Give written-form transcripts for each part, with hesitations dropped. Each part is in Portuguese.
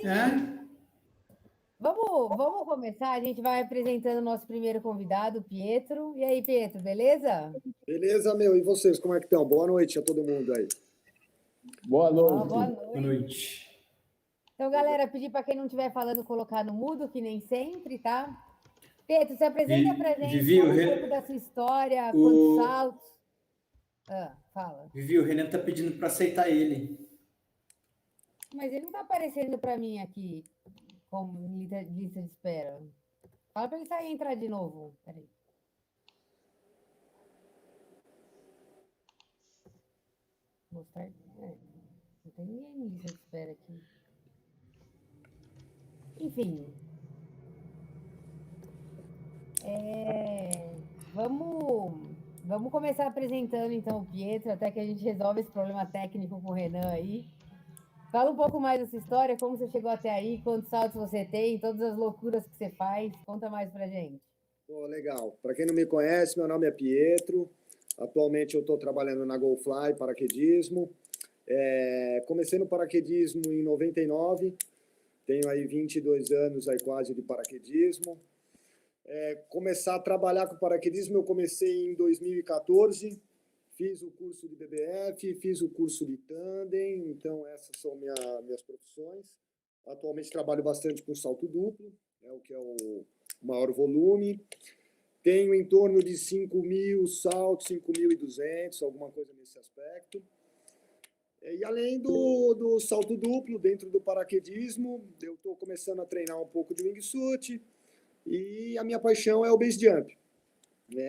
É? Vamos começar. A gente vai apresentando o nosso primeiro convidado, o Pietro. E aí, Pietro, beleza? Beleza, meu. E vocês, como é que estão? Boa noite a todo mundo aí. Boa noite. Boa Boa noite. noite. Então, galera, pedir para quem não estiver falando colocar no mudo, que nem sempre, tá? Pietro, se apresenta pra gente, Vivi, fala um pouco da sua história, o- quantos saltos. Fala. Vivi, o Renan tá pedindo para aceitar ele. Mas ele não tá aparecendo para mim aqui como lista de espera. Fala para ele sair e entrar de novo. Peraí. Mostrar. Não tem ninguém em lista de espera aqui. Enfim. Vamos começar apresentando então o Pietro, até que a gente resolve esse problema técnico com o Renan aí. Fala um pouco mais dessa história, como você chegou até aí, quantos saltos você tem, todas as loucuras que você faz. Conta mais pra gente. Pô, legal. Para quem não me conhece, meu nome é Pietro. Atualmente eu estou trabalhando na GoFly Paraquedismo. Comecei no paraquedismo em 99. Tenho aí 22 anos aí quase de paraquedismo. Começar a trabalhar com paraquedismo eu comecei em 2014. Fiz o curso de BBF, fiz o curso de tandem, então essas são minhas profissões. Atualmente trabalho bastante com salto duplo, o que é o maior volume. Tenho em torno de 5.000 saltos, 5.200, alguma coisa nesse aspecto. E além do salto duplo, dentro do paraquedismo, eu estou começando a treinar um pouco de wingsuit e a minha paixão é o base jump.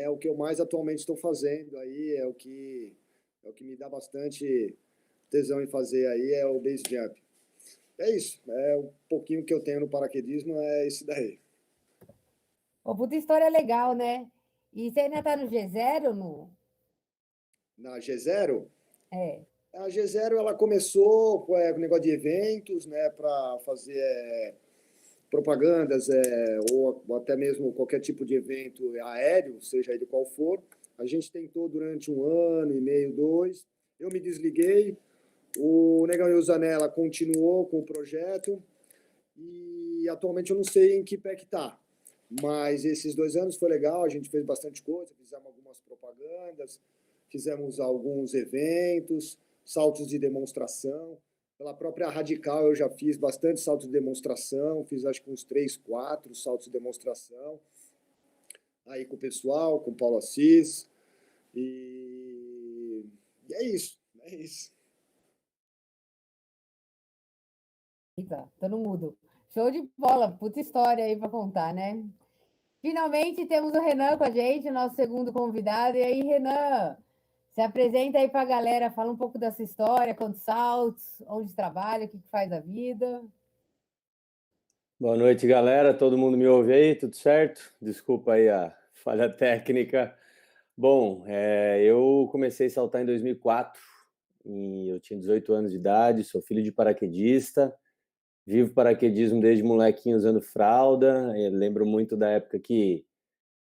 O que eu mais atualmente estou fazendo aí, é o que me dá bastante tesão em fazer aí, é o base jump. É isso, um pouquinho que eu tenho no paraquedismo, é isso daí. Pô, puta história legal, né? E você ainda tá no G0, no? Na G0? É. A G0 ela começou com o negócio de eventos, né, para fazer propagandas ou até mesmo qualquer tipo de evento aéreo, seja ele qual for. A gente tentou durante 1 ano e meio, 2. Eu me desliguei. O Negão e o Zanella continuou com o projeto e atualmente eu não sei em que pé que está. Mas esses 2 anos foi legal, a gente fez bastante coisa, fizemos algumas propagandas, fizemos alguns eventos, saltos de demonstração. Pela própria Radical eu já fiz bastante saltos de demonstração, fiz acho que uns 3, 4 saltos de demonstração. Aí com o pessoal, com o Paulo Assis. E é isso. Eita, tô no mudo. Show de bola, puta história aí para contar, né? Finalmente temos o Renan com a gente, nosso segundo convidado. E aí, Renan, se apresenta aí para a galera, fala um pouco da sua história, quantos saltos, onde trabalha, o que faz da vida. Boa noite, galera. Todo mundo me ouve aí? Tudo certo? Desculpa aí a falha técnica. Bom, eu comecei a saltar em 2004. Eu tinha 18 anos de idade, sou filho de paraquedista. Vivo paraquedismo desde molequinho usando fralda. Eu lembro muito da época que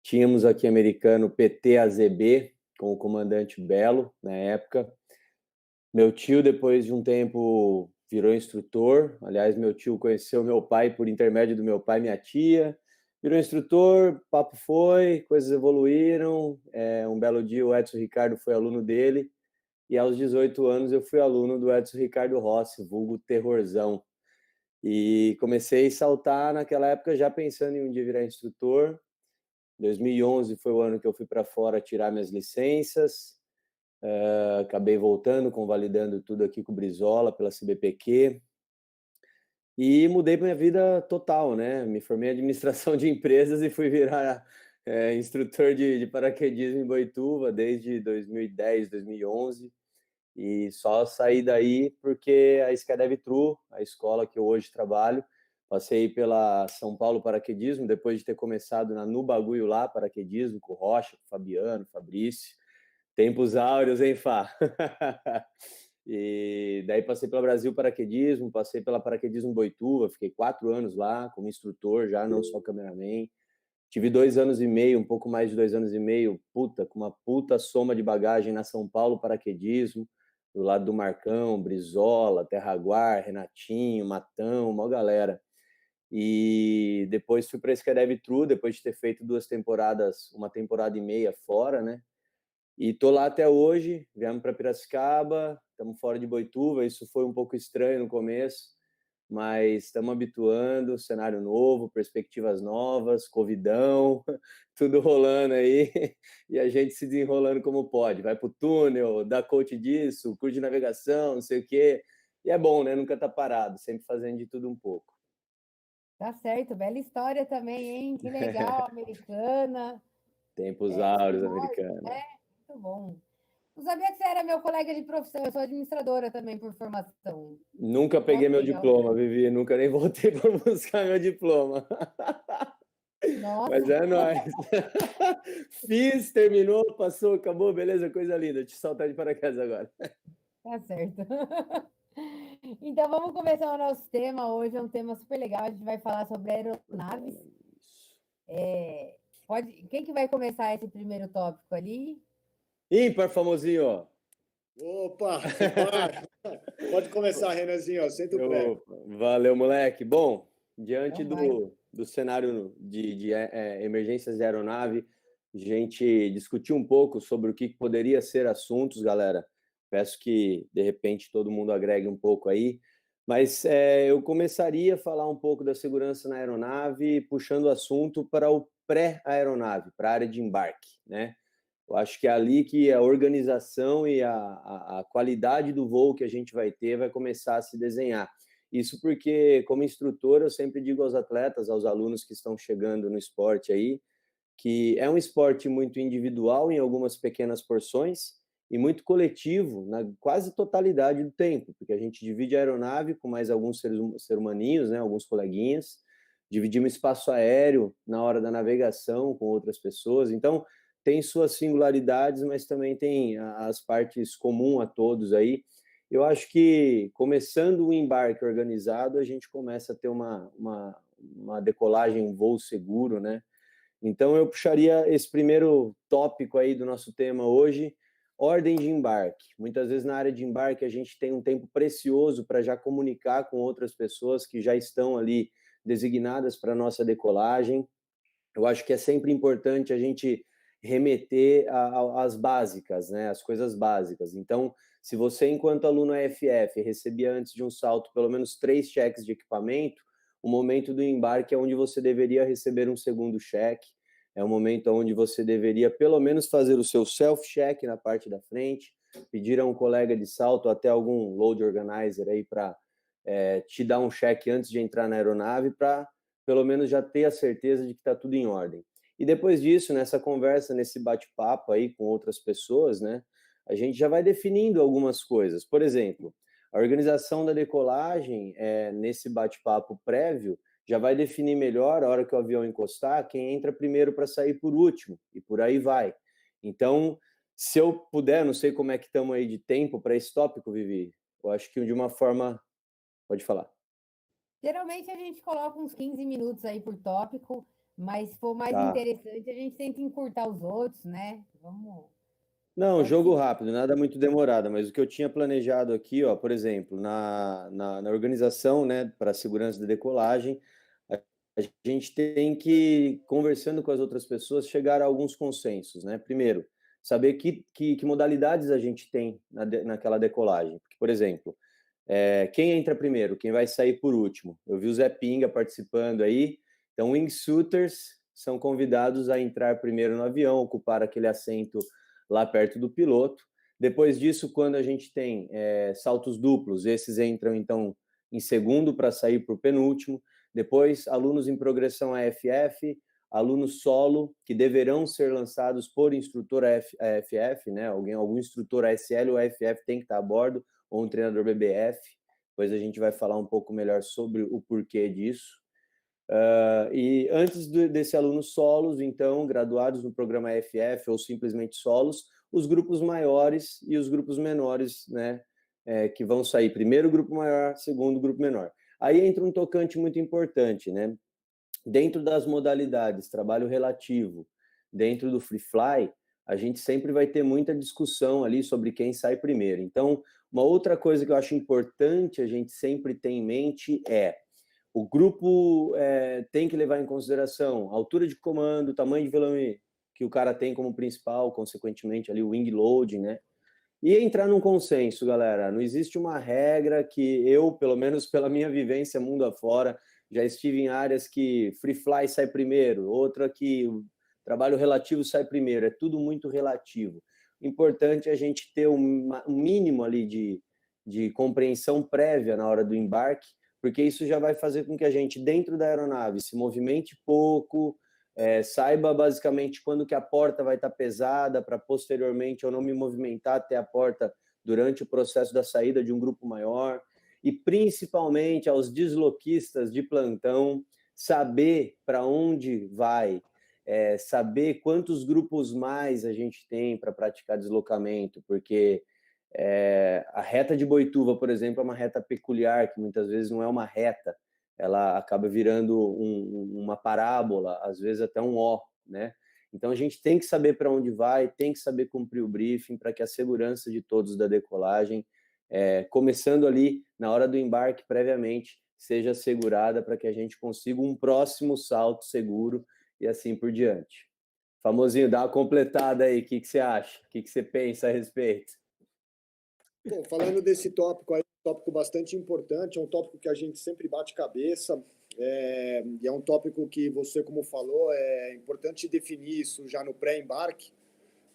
tínhamos aqui americano PT-AZB, com o comandante Belo, na época. Meu tio, depois de um tempo, virou instrutor. Aliás, meu tio conheceu meu pai por intermédio do meu pai e minha tia. Virou instrutor, papo foi, coisas evoluíram. Um belo dia o Edson Ricardo foi aluno dele. E aos 18 anos eu fui aluno do Edson Ricardo Rossi, vulgo Terrorzão. E comecei a saltar naquela época já pensando em um dia virar instrutor. 2011 foi o ano que eu fui para fora tirar minhas licenças. Acabei voltando, convalidando tudo aqui com o Brizola pela CBPq e mudei minha vida total, né? Me formei em administração de empresas e fui virar instrutor de paraquedismo em Boituva desde 2010, 2011 e só saí daí porque a Skydive True, a escola que eu hoje trabalho, passei pela São Paulo Paraquedismo depois de ter começado no bagulho lá, paraquedismo, com o Rocha, com o Fabiano, Fabrício. Tempos áureos, hein, Fá? E daí passei pela Brasil Paraquedismo, passei pela Paraquedismo Boituva, fiquei 4 anos lá como instrutor já, não só cameraman. Tive 2 anos e meio, um pouco mais de 2 anos e meio, com uma puta soma de bagagem na São Paulo Paraquedismo, do lado do Marcão, Brizola, Terraguar, Renatinho, Matão, uma galera. E depois fui para a Skydive True, depois de ter feito 2 temporadas, 1 temporada e meia fora, né? E tô lá até hoje, viemos para Piracicaba, estamos fora de Boituva, isso foi um pouco estranho no começo, mas estamos habituando, cenário novo, perspectivas novas, covidão, tudo rolando aí, e a gente se desenrolando como pode. Vai pro túnel, dá coach disso, curso de navegação, não sei o quê. E é bom, né? Nunca tá parado, sempre fazendo de tudo um pouco. Tá certo, bela história também, hein? Que legal, americana. Tempos áureos, esporte, americano. né? Muito bom. Não sabia que você era meu colega de profissão, eu sou administradora também por formação. Nunca peguei meu legal. diploma, Vivi, nunca nem voltei para buscar meu diploma. Nossa. Mas é nóis. Fiz, terminou, passou, acabou, beleza, coisa linda. Te saltar de paraquedas agora. Tá certo. Então vamos começar o nosso tema. Hoje é um tema super legal. A gente vai falar sobre aeronaves. Quem que vai começar esse primeiro tópico ali? Ímpar, famosinho, ó. Opa, pode começar, Renanzinho, senta o prego. Valeu, moleque. Bom, diante Então do cenário de emergências de aeronave, a gente discutiu um pouco sobre o que poderia ser assuntos, galera. Peço que, de repente, todo mundo agregue um pouco aí. Mas eu começaria a falar um pouco da segurança na aeronave, puxando o assunto para o pré-aeronave, para a área de embarque, né? Eu acho que é ali que a organização e a qualidade do voo que a gente vai ter vai começar a se desenhar. Isso porque, como instrutor, eu sempre digo aos atletas, aos alunos que estão chegando no esporte aí, que é um esporte muito individual em algumas pequenas porções e muito coletivo na quase totalidade do tempo, porque a gente divide a aeronave com mais alguns seres humaninhos, né, alguns coleguinhas, dividimos espaço aéreo na hora da navegação com outras pessoas, então tem suas singularidades, mas também tem as partes comuns a todos aí. Eu acho que, começando o embarque organizado, a gente começa a ter uma decolagem, um voo seguro, né? Então, eu puxaria esse primeiro tópico aí do nosso tema hoje, ordem de embarque. Muitas vezes, na área de embarque, a gente tem um tempo precioso para já comunicar com outras pessoas que já estão ali designadas para a nossa decolagem. Eu acho que é sempre importante a gente remeter às básicas, né? As coisas básicas. Então, se você, enquanto aluno AFF, recebia antes de um salto pelo menos 3 cheques de equipamento, o momento do embarque é onde você deveria receber um segundo cheque, é o momento onde você deveria pelo menos fazer o seu self-check na parte da frente, pedir a um colega de salto, até algum load organizer aí para te dar um cheque antes de entrar na aeronave, para pelo menos já ter a certeza de que está tudo em ordem. E depois disso, nessa conversa, nesse bate-papo aí com outras pessoas, né, a gente já vai definindo algumas coisas. Por exemplo, a organização da decolagem, nesse bate-papo prévio, já vai definir melhor, a hora que o avião encostar, quem entra primeiro para sair por último, e por aí vai. Então, se eu puder, não sei como é que estamos aí de tempo para esse tópico, Vivi, eu acho que de uma forma... Pode falar. Geralmente a gente coloca uns 15 minutos aí por tópico, mas se for mais interessante, a gente tenta encurtar os outros, né? Vamos. Não, Pode jogo seguir. rápido, nada muito demorado, mas o que eu tinha planejado aqui, ó, por exemplo, na organização, né, para a segurança da decolagem, a gente tem que, conversando com as outras pessoas, chegar a alguns consensos, né? Primeiro, saber que modalidades a gente tem naquela decolagem. Porque, por exemplo, quem entra primeiro, quem vai sair por último? Eu vi o Zé Pinga participando aí, então wingsuiters são convidados a entrar primeiro no avião, ocupar aquele assento lá perto do piloto. Depois disso, quando a gente tem saltos duplos, esses entram então em segundo para sair para o penúltimo. Depois, alunos em progressão AFF, alunos solo, que deverão ser lançados por instrutor AFF, né? Algum instrutor ASL ou AFF tem que estar a bordo, ou um treinador BBF. Depois a gente vai falar um pouco melhor sobre o porquê disso. E antes desse aluno solos, então, graduados no programa AFF ou simplesmente solos, os grupos maiores e os grupos menores, né, que vão sair primeiro grupo maior, segundo grupo menor. Aí entra um tocante muito importante, né? Dentro das modalidades, trabalho relativo, dentro do free fly, a gente sempre vai ter muita discussão ali sobre quem sai primeiro. Então, uma outra coisa que eu acho importante a gente sempre ter em mente é o grupo tem que levar em consideração a altura de comando, o tamanho de velame que o cara tem como principal, consequentemente ali o wing loading, né? E entrar num consenso, galera. Não existe uma regra que eu, pelo menos pela minha vivência mundo afora, já estive em áreas que free fly sai primeiro, outra que o trabalho relativo sai primeiro. É tudo muito relativo. O importante é a gente ter um mínimo ali de compreensão prévia na hora do embarque, porque isso já vai fazer com que a gente, dentro da aeronave, se movimente pouco, saiba basicamente quando que a porta vai estar pesada para posteriormente eu não me movimentar até a porta durante o processo da saída de um grupo maior, e principalmente aos desloquistas de plantão, saber para onde vai, saber quantos grupos mais a gente tem para praticar deslocamento, porque a reta de Boituva, por exemplo, é uma reta peculiar, que muitas vezes não é uma reta, ela acaba virando uma parábola, às vezes até um O, né? Então a gente tem que saber para onde vai, tem que saber cumprir o briefing para que a segurança de todos da decolagem, começando ali na hora do embarque previamente, seja assegurada para que a gente consiga um próximo salto seguro e assim por diante. Famosinho, dá uma completada aí, o que você acha? O que você pensa a respeito? Bom, falando desse tópico aí, um tópico bastante importante, é um tópico que a gente sempre bate cabeça, e é um tópico que você, como falou, é importante definir isso já no pré-embarque,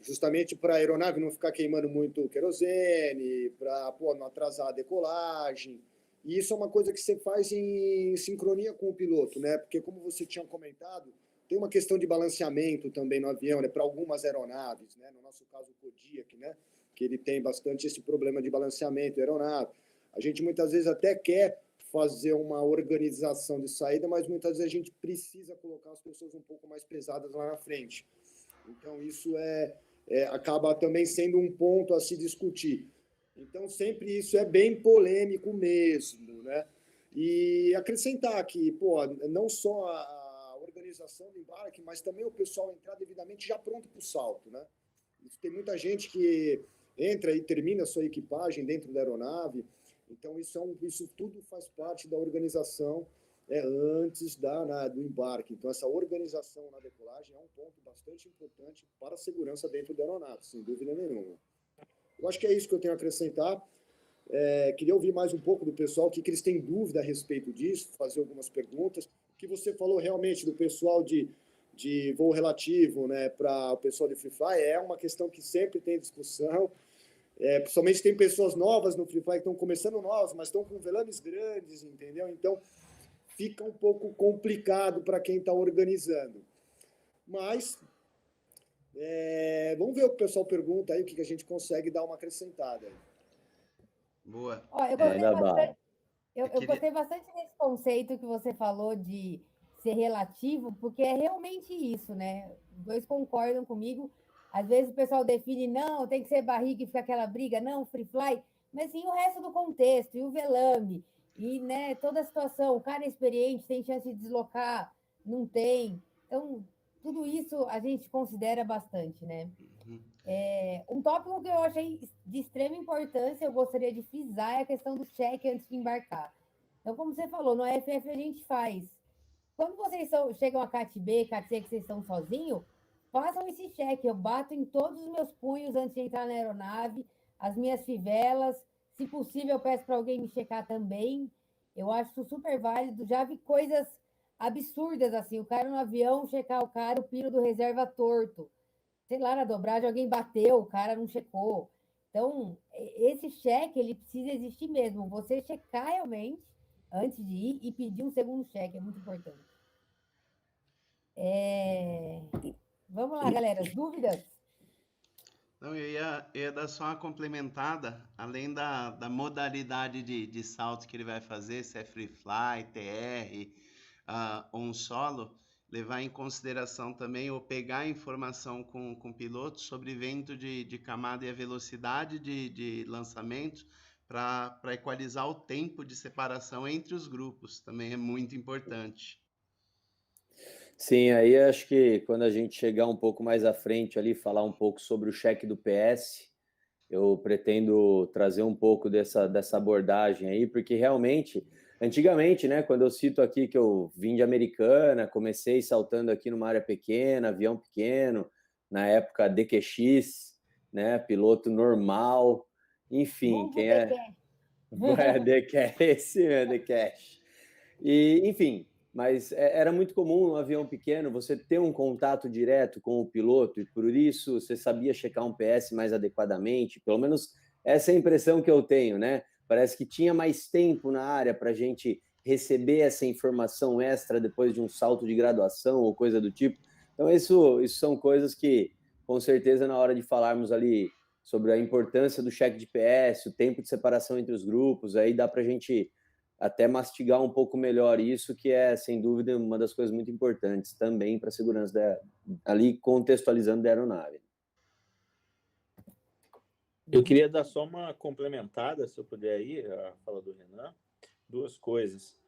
justamente para a aeronave não ficar queimando muito querosene, para não atrasar a decolagem. E isso é uma coisa que você faz em sincronia com o piloto, né? Porque, como você tinha comentado, tem uma questão de balanceamento também no avião, né? Para algumas aeronaves, né? No nosso caso, o Kodiak, né? Que ele tem bastante esse problema de balanceamento aeronave. A gente muitas vezes até quer fazer uma organização de saída, mas muitas vezes a gente precisa colocar as pessoas um pouco mais pesadas lá na frente. Então, isso acaba também sendo um ponto a se discutir. Então, sempre isso é bem polêmico mesmo, né? E acrescentar que, não só a organização do embarque, mas também o pessoal entrar devidamente já pronto para o salto, né? Tem muita gente que entra e termina a sua equipagem dentro da aeronave, então isso tudo faz parte da organização antes do embarque. Então, essa organização na decolagem é um ponto bastante importante para a segurança dentro da aeronave, sem dúvida nenhuma. Eu acho que é isso que eu tenho a acrescentar. Queria ouvir mais um pouco do pessoal, o que eles têm dúvida a respeito disso, fazer algumas perguntas. O que você falou realmente do pessoal de voo relativo, né, para o pessoal de Free Fly, é uma questão que sempre tem discussão. Principalmente tem pessoas novas no Free Fly que estão começando novas, mas estão com velames grandes, entendeu? Então, fica um pouco complicado para quem está organizando. Mas, vamos ver o que o pessoal pergunta aí, o que a gente consegue dar uma acrescentada. Boa. Ó, eu gostei bastante desse conceito que você falou de ser relativo, porque é realmente isso, né? Os dois concordam comigo. Às vezes o pessoal define, não, tem que ser barriga e fica aquela briga, não, free fly, mas sim o resto do contexto, e o velame, e né, toda a situação, o cara é experiente, tem chance de deslocar, não tem. Então, tudo isso a gente considera bastante, né? Um tópico que eu achei de extrema importância, eu gostaria de frisar, é a questão do check antes de embarcar. Então, como você falou, no AFF a gente faz. Quando vocês chegam a CAT B, CAT C, que vocês estão sozinhos, façam esse check. Eu bato em todos os meus punhos antes de entrar na aeronave, as minhas fivelas. Se possível, eu peço para alguém me checar também. Eu acho isso super válido. Já vi coisas absurdas assim. O cara no avião checar o cara, o pino do reserva torto. Sei lá, na dobragem, alguém bateu, o cara não checou. Então, esse cheque, ele precisa existir mesmo. Você checar realmente antes de ir e pedir um segundo cheque, é muito importante. Vamos lá, galera, as dúvidas? Não, eu ia dar só uma complementada, além da modalidade de salto que ele vai fazer, se é free fly, TR, ou um solo, levar em consideração também ou pegar informação com o piloto sobre vento de camada e a velocidade de lançamento para equalizar o tempo de separação entre os grupos, também é muito importante. Sim, aí acho que quando a gente chegar um pouco mais à frente ali, falar um pouco sobre o cheque do PS, eu pretendo trazer um pouco dessa abordagem aí, porque realmente, antigamente, né, quando eu cito aqui que eu vim de Americana, comecei saltando aqui numa área pequena, avião pequeno, na época DQX, né, piloto normal, enfim, Vulgo quem de é... quê? É, esse é The Cash. E, enfim, mas era muito comum no avião pequeno você ter um contato direto com o piloto e por isso você sabia checar um PS mais adequadamente. Pelo menos essa é a impressão que eu tenho, né? Parece que tinha mais tempo na área para a gente receber essa informação extra depois de um salto de graduação ou coisa do tipo. Então, isso são coisas que, com certeza, na hora de falarmos ali sobre a importância do cheque de PS, o tempo de separação entre os grupos, aí dá para a gente até mastigar um pouco melhor isso, que é, sem dúvida, uma das coisas muito importantes também para a segurança ali contextualizando da aeronave. Eu queria dar só uma complementada, se eu puder aí, a fala do Renan, duas coisas.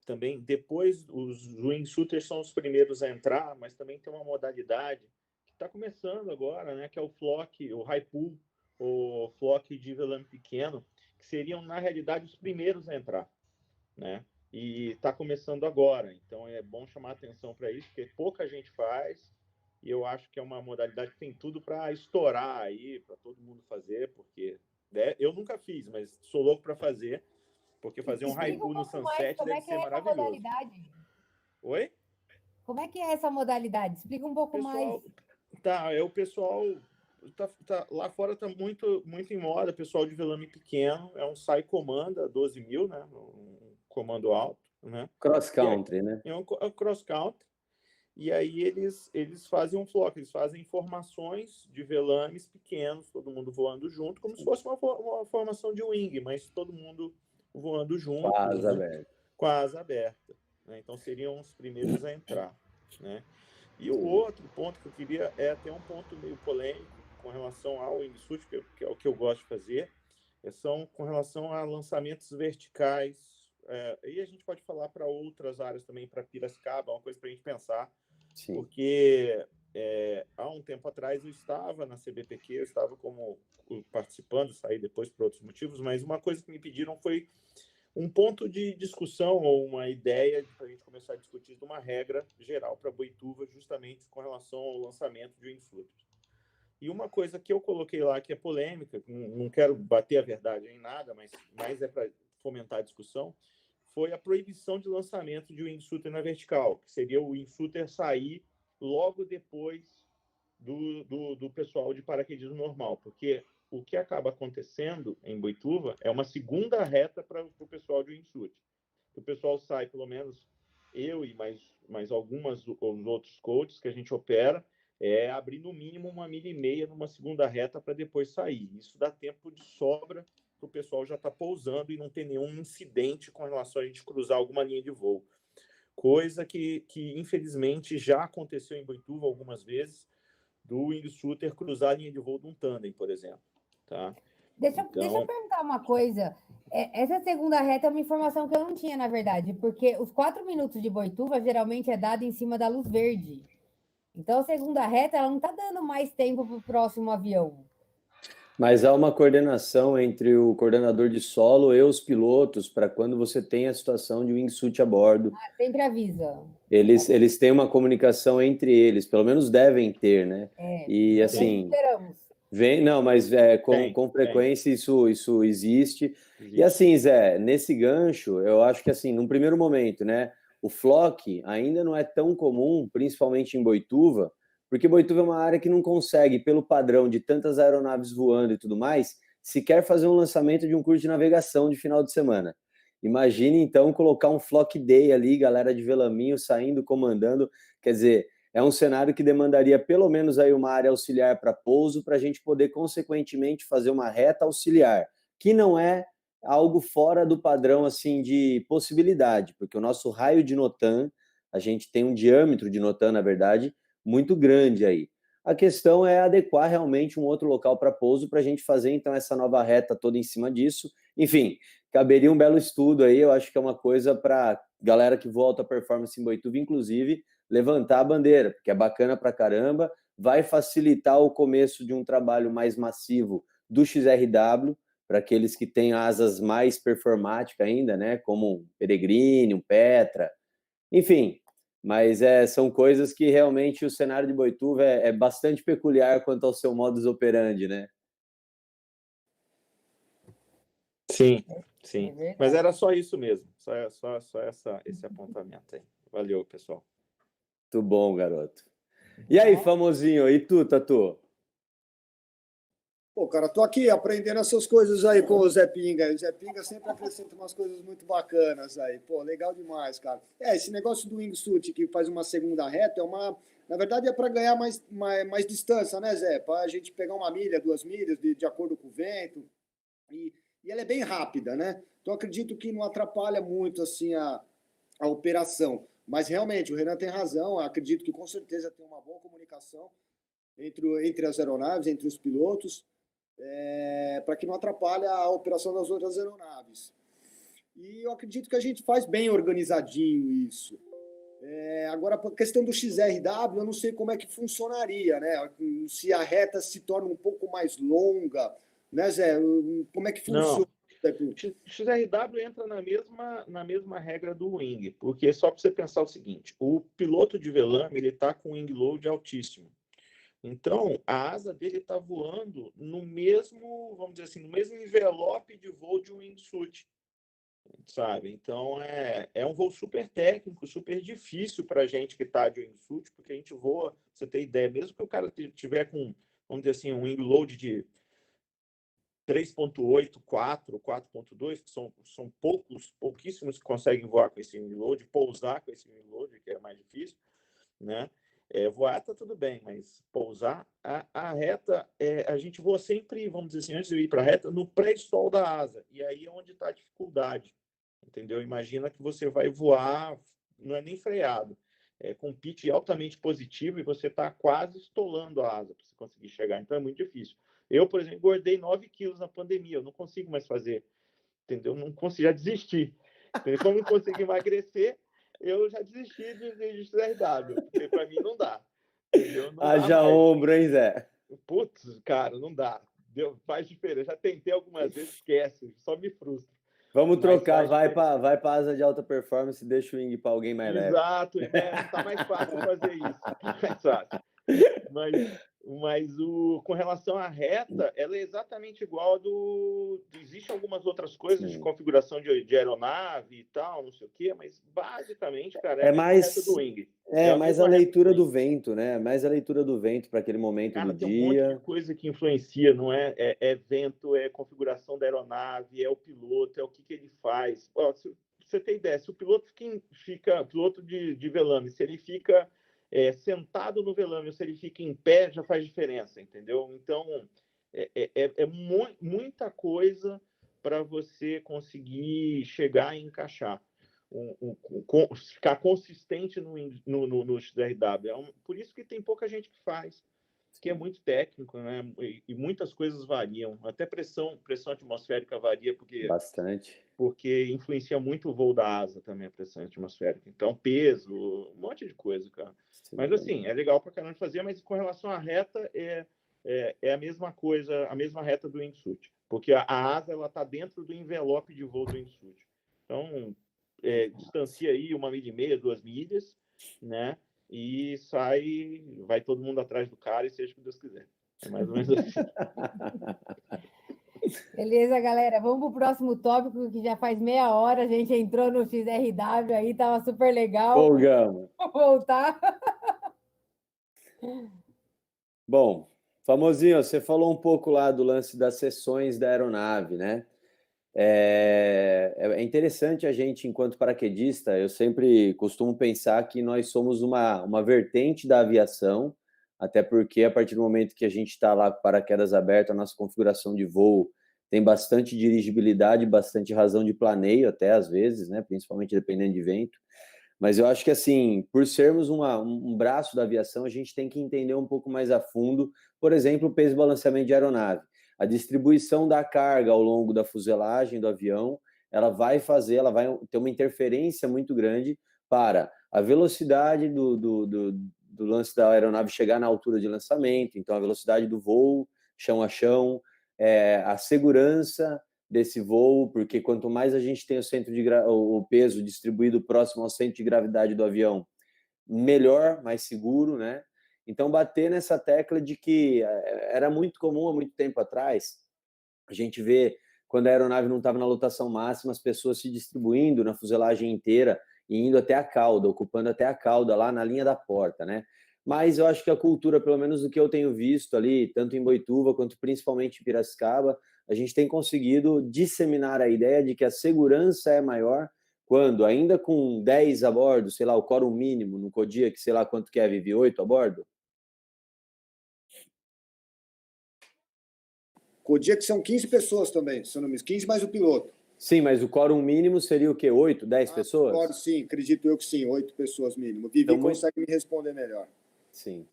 Também, depois, os wingsuiters são os primeiros a entrar, mas também tem uma modalidade que está começando agora, né, que é o flock, o high pool, o flock de velame pequeno, que seriam, na realidade, os primeiros a entrar, né? E está começando agora, então é bom chamar atenção para isso, porque pouca gente faz, e eu acho que é uma modalidade que tem tudo para estourar aí, para todo mundo fazer, porque eu nunca fiz, mas sou louco para fazer, porque fazer um high pool no Sunset deve ser maravilhoso. Modalidade? Oi? Como é que é essa modalidade? Explica um pouco mais. Tá, o pessoal lá fora tá muito em moda, pessoal de velame pequeno, é um sai comanda 12.000, né? Um comando alto, né? Cross country, né? É um cross country. E aí eles fazem um flock, eles fazem formações de velames pequenos, todo mundo voando junto, como se fosse uma formação de wing, mas todo mundo voando junto, com a asa né? aberta. Com a asa aberta, né? Então seriam os primeiros a entrar, né? E o outro ponto que eu queria é até um ponto meio polêmico com relação ao wingsuit, que é o que eu gosto de fazer, são com relação a lançamentos verticais. E a gente pode falar para outras áreas também, para Piracicaba, uma coisa para a gente pensar. Sim. Porque há um tempo atrás eu estava na CBPq, eu estava como participando, saí depois por outros motivos, mas uma coisa que me pediram foi um ponto de discussão ou uma ideia para a gente começar a discutir de uma regra geral para Boituva, justamente com relação ao lançamento de wingsuit. E uma coisa que eu coloquei lá que é polêmica, não quero bater a verdade em nada, mas mais é para fomentar a discussão, foi a proibição de lançamento de wingsuiter na vertical, que seria o wingsuiter sair logo depois do pessoal de paraquedismo normal, porque o que acaba acontecendo em Boituva é uma segunda reta para o pessoal de wingsuit. O pessoal sai, pelo menos eu e mais algumas os outros coaches que a gente opera, abrir no mínimo 1,5 milha numa segunda reta para depois sair. Isso dá tempo de sobra para o pessoal já estar pousando e não ter nenhum incidente com relação a gente cruzar alguma linha de voo. Coisa que infelizmente já aconteceu em Boituva algumas vezes, do wingsuiter cruzar a linha de voo de um tandem, por exemplo. Tá? Deixa eu perguntar uma coisa. Essa segunda reta é uma informação que eu não tinha, na verdade, porque os 4 minutos de Boituva geralmente é dado em cima da luz verde. Então, a segunda reta ela não está dando mais tempo para o próximo avião. Mas há uma coordenação entre o coordenador de solo e os pilotos para quando você tem a situação de wingsuit a bordo. Sempre avisa. Eles têm uma comunicação entre eles, pelo menos devem ter, né? E assim, mas com frequência isso existe. E assim, Zé, nesse gancho, eu acho que assim, num primeiro momento, né, o flock ainda não é tão comum, principalmente em Boituva, porque Boituva é uma área que não consegue, pelo padrão de tantas aeronaves voando e tudo mais, sequer fazer um lançamento de um curso de navegação de final de semana. Imagine, então, colocar um flock day ali, galera de velaminho saindo, comandando, quer dizer, é um cenário que demandaria pelo menos aí uma área auxiliar para pouso, para a gente poder, consequentemente, fazer uma reta auxiliar, que não é algo fora do padrão, assim, de possibilidade, porque o nosso raio de NOTAM, a gente tem um diâmetro de NOTAM, na verdade, muito grande aí. A questão é adequar realmente um outro local para pouso para a gente fazer, então, essa nova reta toda em cima disso. Enfim, caberia um belo estudo aí, eu acho que é uma coisa para galera que volta a performance em Boituva, inclusive, levantar a bandeira, porque é bacana pra caramba, vai facilitar o começo de um trabalho mais massivo do XRW, para aqueles que têm asas mais performáticas ainda, né? Como um Peregrine, um Petra, enfim. Mas são coisas que realmente o cenário de Boituva é bastante peculiar quanto ao seu modus operandi, né? Sim, sim. verdade. Mas era só isso mesmo. Só esse apontamento aí. Valeu, pessoal. Muito bom, garoto. E aí, famosinho? E tu, Tatu? Pô, cara, tô aqui aprendendo essas coisas aí com o Zé Pinga. O Zé Pinga sempre acrescenta umas coisas muito bacanas aí. Pô, legal demais, cara. Esse negócio do wingsuit que faz uma segunda reta na verdade é para ganhar mais distância, né, Zé? Para a gente pegar 1 milha, 2 milhas, de acordo com o vento. E ela é bem rápida, né? Então acredito que não atrapalha muito assim a operação. Mas realmente, o Renan tem razão. Acredito que com certeza tem uma boa comunicação entre as aeronaves, entre os pilotos, para que não atrapalhe a operação das outras aeronaves. E eu acredito que a gente faz bem organizadinho isso. Agora, a questão do XRW, eu não sei como é que funcionaria, né? Se a reta se torna um pouco mais longa, né, Zé? Como é que funciona? XRW entra na mesma regra do wing, porque só para você pensar o seguinte, o piloto de velame ele está com wing load altíssimo. Então, a asa dele está voando no mesmo, vamos dizer assim, no mesmo envelope de voo de um wingsuit, sabe? Então, é um voo super técnico, super difícil para a gente que está de wingsuit, porque a gente voa, pra você ter ideia, mesmo que o cara tiver com, vamos dizer assim, um wing load de 3.8, 4, 4.2, que são pouquíssimos que conseguem voar com esse wing load, pousar com esse wing load, que é mais difícil, né? Voar tá tudo bem, mas pousar, a reta, a gente voa sempre, vamos dizer assim, antes de ir para a reta, no pré-sol da asa. E aí é onde está a dificuldade, entendeu? Imagina que você vai voar, não é nem freado, com pitch altamente positivo e você está quase estolando a asa para você conseguir chegar. Então é muito difícil. Eu, por exemplo, engordei 9 quilos na pandemia, eu não consigo mais fazer, entendeu? Não consigo, já desisti. Entendeu? Como não consigo emagrecer, eu já desisti de XRW, porque para mim não dá. Entendeu? Não Haja ombro, hein, Zé? Putz, cara, não dá. Faz diferença. Já tentei algumas vezes, esquece, só me frustra. Vamos trocar, vai para asa de alta performance e deixa o wing para alguém mais leve. Exato, tá mais fácil fazer isso. Mais fácil. Mas com relação à reta, ela é exatamente igual Existem algumas outras coisas de configuração de aeronave e tal, não sei o quê, mas basicamente, cara, é a mais reta do wing. Mais a leitura do vento, né? Mais a leitura do vento para aquele momento cara, do tem dia. Um monte de coisa que influencia, não é? É vento, é configuração da aeronave, é o piloto, é o que ele faz. Ó, se você tem ideia, se o piloto fica piloto de velame, se ele fica sentado no velame, ou se ele fica em pé, já faz diferença, entendeu? Então, muita coisa para você conseguir chegar e encaixar. Ficar consistente no XRW. Por isso que tem pouca gente que faz, que é muito técnico, né? E muitas coisas variam. Até pressão atmosférica varia, porque influencia muito o voo da asa também, a pressão atmosférica. Então, peso, um monte de coisa, cara. Sim, mas assim, é legal pra caramba fazer, mas com relação à reta, é a mesma coisa, a mesma reta do wingsuit. Porque a asa, ela tá dentro do envelope de voo do wingsuit. Então, distancia aí 1,5 milha, 2 milhas, né? E vai todo mundo atrás do cara e seja o que Deus quiser. É mais ou menos assim. Beleza, galera. Vamos para o próximo tópico, que já faz meia hora. A gente entrou no XRW aí, tava super legal. Folgamos. Vou voltar. Bom, famosinho, você falou um pouco lá do lance das sessões da aeronave, né? É interessante a gente, enquanto paraquedista, eu sempre costumo pensar que nós somos uma vertente da aviação, até porque a partir do momento que a gente está lá com paraquedas aberto, a nossa configuração de voo tem bastante dirigibilidade, bastante razão de planeio até às vezes, né? Principalmente dependendo de vento. Mas eu acho que, assim, por sermos um braço da aviação, a gente tem que entender um pouco mais a fundo, por exemplo, o peso e balanceamento de aeronave. A distribuição da carga ao longo da fuselagem do avião, ela vai ter uma interferência muito grande para a velocidade do lance da aeronave chegar na altura de lançamento, então a velocidade do voo, chão a chão, a segurança desse voo, porque quanto mais a gente tem o peso distribuído próximo ao centro de gravidade do avião, melhor, mais seguro, né? Então, bater nessa tecla de que era muito comum há muito tempo atrás, a gente vê quando a aeronave não estava na lotação máxima, as pessoas se distribuindo na fuselagem inteira e indo até a cauda, ocupando até a cauda lá na linha da porta, né? Mas eu acho que a cultura, pelo menos do que eu tenho visto ali, tanto em Boituva quanto principalmente em Piracicaba, a gente tem conseguido disseminar a ideia de que a segurança é maior quando, ainda com 10 a bordo, sei lá, o quórum mínimo no Kodiak, sei lá quanto que é, Vivi, 8 a bordo? Kodiak são 15 pessoas também, se eu não me engano, 15 mais o piloto. Sim, mas o quórum mínimo seria o quê? 8, 10 pessoas? Quórum, sim, acredito eu que sim, 8 pessoas mínimo. Vivi então, consegue me responder melhor. Sim.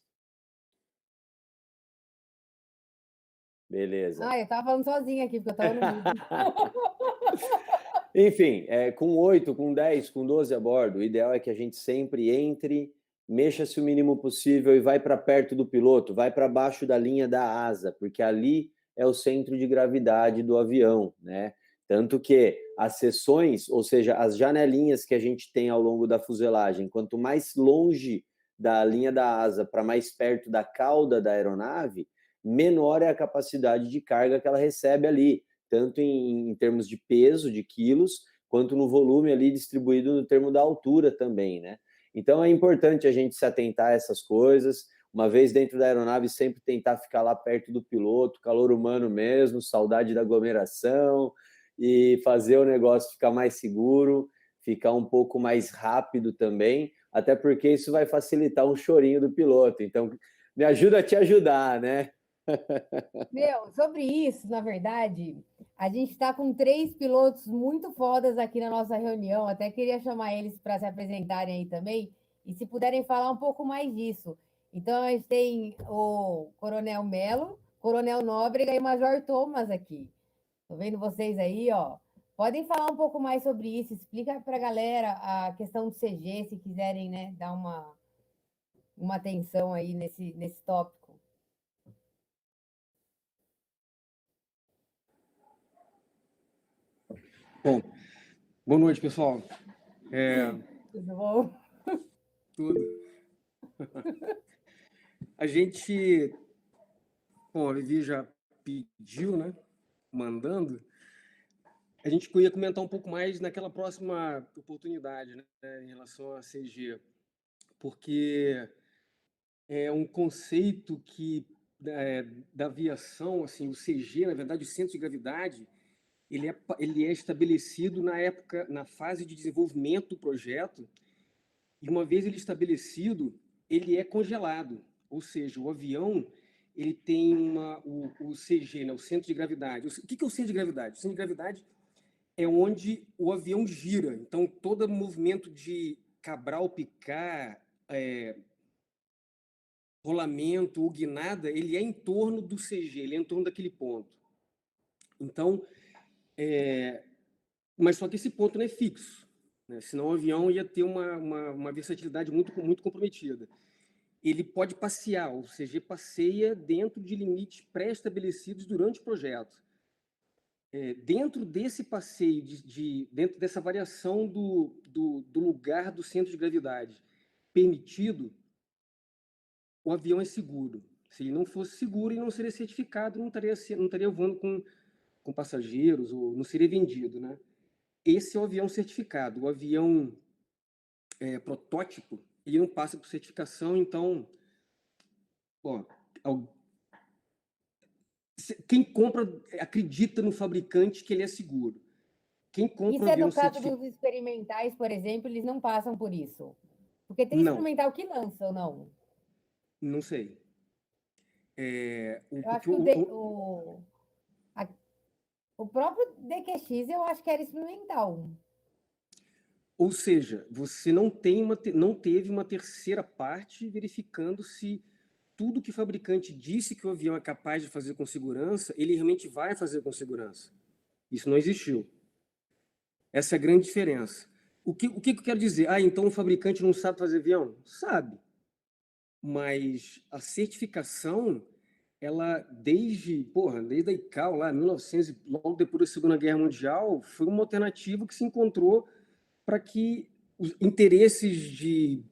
Beleza. Eu tava falando sozinha aqui, porque eu tava no mundo. Enfim, com 8, com 10, com 12 a bordo, o ideal é que a gente sempre entre, mexa-se o mínimo possível e vai para perto do piloto, vai para baixo da linha da asa, porque ali é o centro de gravidade do avião, né? Tanto que as seções, ou seja, as janelinhas que a gente tem ao longo da fuselagem, quanto mais longe da linha da asa para mais perto da cauda da aeronave, menor é a capacidade de carga que ela recebe ali, tanto em termos de peso, de quilos, quanto no volume ali distribuído no termo da altura também, né? Então é importante a gente se atentar a essas coisas, uma vez dentro da aeronave sempre tentar ficar lá perto do piloto, calor humano mesmo, saudade da aglomeração, e fazer o negócio ficar mais seguro, ficar um pouco mais rápido também, até porque isso vai facilitar um chorinho do piloto. Então, me ajuda a te ajudar, né? Sobre isso, na verdade, a gente está com 3 pilotos muito fodas aqui na nossa reunião. Até queria chamar eles para se apresentarem aí também, e se puderem falar um pouco mais disso. Então, a gente tem o Coronel Melo, Coronel Nóbrega e Major Thomas aqui. Tô vendo vocês aí, ó. Podem falar um pouco mais sobre isso, explica para a galera a questão do CG, se quiserem, né, dar uma atenção aí nesse tópico. Bom, boa noite, pessoal. Tudo bom? Tudo. A gente, bom, a Vivi já pediu, né, mandando, a gente ia comentar um pouco mais naquela próxima oportunidade, né, em relação a CG, porque é um conceito que da aviação, assim, o CG, na verdade, o centro de gravidade, ele é estabelecido na fase de desenvolvimento do projeto, e uma vez ele estabelecido, ele é congelado, ou seja, o avião ele tem o CG, né, o centro de gravidade. O que é o centro de gravidade? O centro de gravidade é onde o avião gira, então todo movimento de Cabral, picar, rolamento ou guinada, ele é em torno do CG, ele é em torno daquele ponto. Então, mas só que esse ponto não é fixo, né? Senão o avião ia ter uma versatilidade muito comprometida. Ele pode passear, o CG passeia dentro de limites pré-estabelecidos durante o projeto. Dentro desse passeio, dentro dessa variação do lugar do centro de gravidade permitido, o avião é seguro. Se ele não fosse seguro, ele não seria certificado, não estaria voando com passageiros, ou não seria vendido, né? Esse é o avião certificado. O avião protótipo, ele não passa por certificação, então, ó, quem compra acredita no fabricante que ele é seguro. Quem compra isso um avião no caso dos experimentais, por exemplo, eles não passam por isso? Porque tem experimental que lança ou não? Não sei. Eu acho que o próprio DQX eu acho que era experimental. Ou seja, você não teve uma terceira parte verificando se tudo que o fabricante disse que o avião é capaz de fazer com segurança, ele realmente vai fazer com segurança. Isso não existiu. Essa é a grande diferença. O que eu quero dizer? Então o fabricante não sabe fazer avião? Sabe. Mas a certificação, ela desde a ICAO, lá, 1900, logo depois da Segunda Guerra Mundial, foi uma alternativa que se encontrou para que os interesses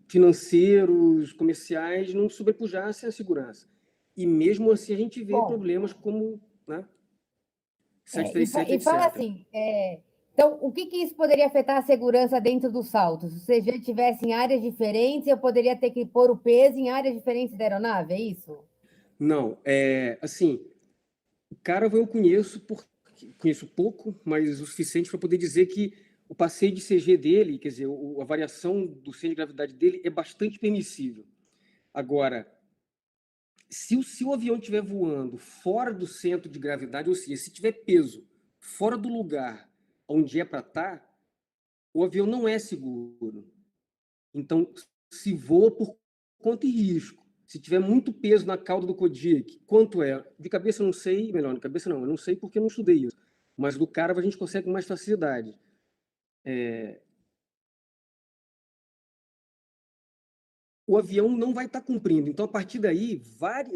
financeiros, comerciais, não sobrepujassem a segurança. E mesmo assim a gente vê Bom, problemas como, né, e 737, fala etc. assim, então, o que isso poderia afetar a segurança dentro dos saltos? Se você já estivesse em áreas diferentes, eu poderia ter que pôr o peso em áreas diferentes da aeronave, é isso? Não, assim, o cara eu conheço pouco, mas o suficiente para poder dizer que o passeio de CG dele, quer dizer, a variação do centro de gravidade dele é bastante permissível. Agora, se o avião estiver voando fora do centro de gravidade, ou seja, se tiver peso fora do lugar onde é para estar, o avião não é seguro. Então, se voa por conta e risco. Se tiver muito peso na cauda do Kodiak, quanto é? De cabeça eu não sei, melhor, de cabeça não, eu não sei porque eu não estudei isso. Mas do cara a gente consegue com mais facilidade. O avião não vai estar cumprindo. Então, a partir daí,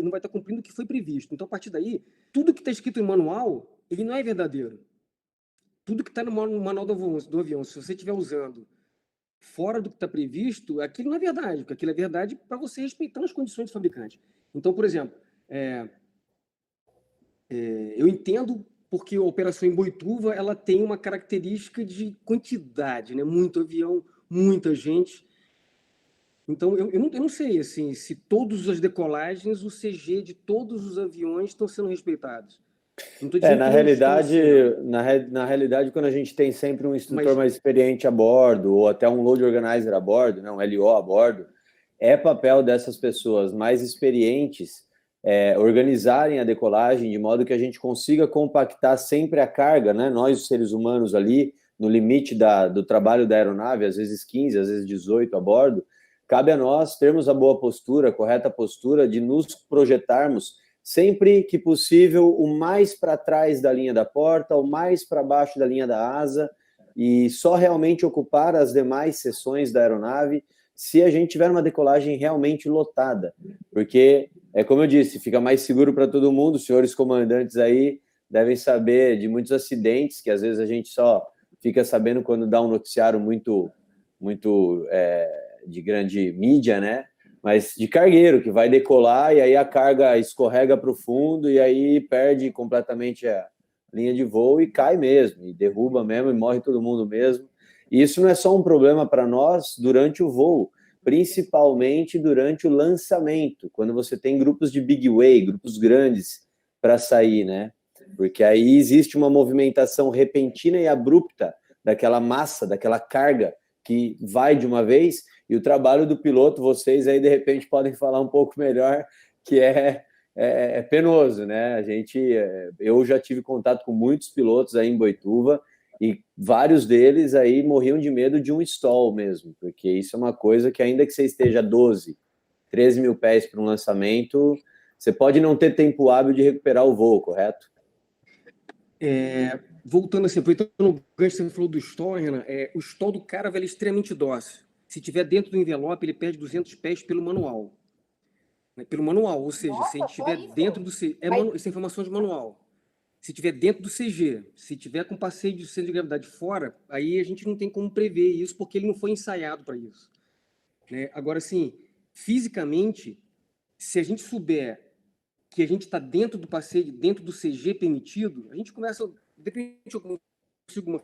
não vai estar cumprindo o que foi previsto. Então, a partir daí, tudo que está escrito no manual, ele não é verdadeiro. Tudo que está no manual do avião, se você estiver usando fora do que está previsto, aquilo não é verdade, porque aquilo é verdade para você respeitar as condições do fabricante. Então, por exemplo, eu entendo porque a operação em Boituva ela tem uma característica de quantidade, né? Muito avião, muita gente. Então, eu não sei assim, se todas as decolagens, o CG de todos os aviões estão sendo respeitados. Não estou dizendo Na que não estão realidade, sendo. na realidade, quando a gente tem sempre um instrutor Mas mais experiente a bordo, ou até um load organizer a bordo, né, um LO a bordo, é papel dessas pessoas mais experientes organizarem a decolagem de modo que a gente consiga compactar sempre a carga, né? Nós, os seres humanos ali, no limite do trabalho da aeronave, às vezes 15, às vezes 18 a bordo, cabe a nós termos a boa postura, a correta postura de nos projetarmos sempre que possível o mais para trás da linha da porta, o mais para baixo da linha da asa, e só realmente ocupar as demais seções da aeronave se a gente tiver uma decolagem realmente lotada, porque, como eu disse, fica mais seguro para todo mundo. Os senhores comandantes aí devem saber de muitos acidentes que às vezes a gente só fica sabendo quando dá um noticiário muito de grande mídia, né? Mas de cargueiro, que vai decolar e aí a carga escorrega para o fundo e aí perde completamente a linha de voo e cai mesmo, e derruba mesmo, e morre todo mundo mesmo. E isso não é só um problema para nós durante o voo, principalmente durante o lançamento, quando você tem grupos de big way, grupos grandes para sair, né? Porque aí existe uma movimentação repentina e abrupta daquela massa, daquela carga que vai de uma vez, e o trabalho do piloto, vocês aí de repente podem falar um pouco melhor, que é penoso, né? Eu já tive contato com muitos pilotos aí em Boituva, e vários deles aí morriam de medo de um stall mesmo, porque isso é uma coisa que ainda que você esteja 12, 13 mil pés para um lançamento, você pode não ter tempo hábil de recuperar o voo, correto? Voltando assim, aproveitando o gancho que você falou do stall, Renan, o stall do cara é extremamente dócil. Se tiver dentro do envelope, ele perde 200 pés pelo manual. Pelo manual, ou seja, se ele estiver dentro do CG... Isso é informação de manual. Se estiver dentro do CG, se tiver com passeio de centro de gravidade fora, aí a gente não tem como prever isso, porque ele não foi ensaiado para isso. Né? Agora, assim, fisicamente, se a gente souber que a gente está dentro do passeio, dentro do CG permitido, a gente começa, de repente, eu consigo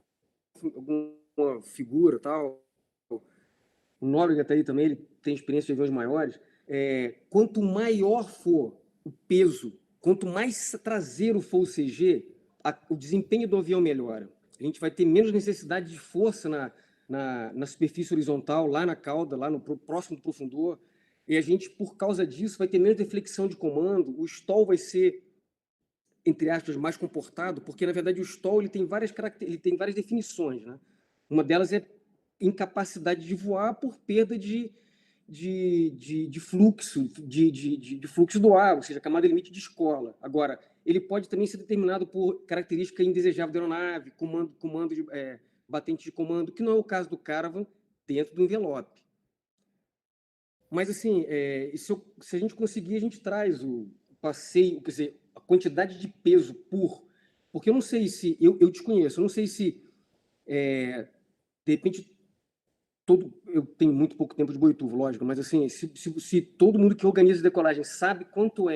alguma figura, tal. O Nóbrega está aí também, ele tem experiência de aviões maiores. Quanto maior for o peso, quanto mais traseiro for o CG, o desempenho do avião melhora. A gente vai ter menos necessidade de força na superfície horizontal, lá na cauda, lá no próximo do profundor. E a gente, por causa disso, vai ter menos deflexão de comando. O stall vai ser, entre aspas, mais comportado, porque, na verdade, o stall ele tem várias definições. Né? Uma delas é incapacidade de voar por perda de fluxo, de fluxo do ar, ou seja, a camada limite de escola. Agora, ele pode também ser determinado por característica indesejável da aeronave, comando batente de comando, que não é o caso do Caravan dentro do envelope. Mas, assim, se a gente conseguir, a gente traz o passeio, quer dizer, a quantidade de peso porque eu não sei se, eu te conheço, eu não sei se, de repente, eu tenho muito pouco tempo de Boituva, lógico, mas, assim, se todo mundo que organiza decolagem sabe quanto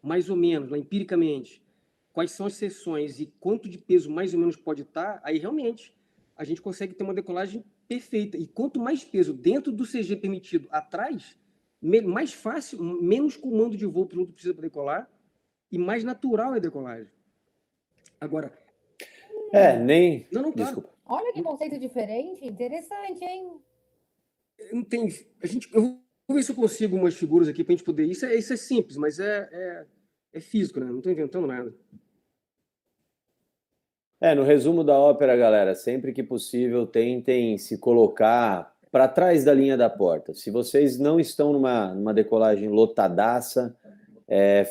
mais ou menos, lá, empiricamente, quais são as seções e quanto de peso mais ou menos pode estar, aí, realmente, a gente consegue ter uma decolagem perfeita. E quanto mais peso dentro do CG permitido atrás, mais fácil, menos comando de voo o piloto precisa para decolar e mais natural é a decolagem. Agora... nem... Não, claro. Desculpa. Olha que conceito diferente, interessante, hein? Não tem... Eu vou ver se eu consigo umas figuras aqui para a gente poder... Isso é simples, mas é físico, né? Não estou inventando nada. No resumo da ópera, galera, sempre que possível, tentem se colocar para trás da linha da porta. Se vocês não estão numa decolagem lotadaça,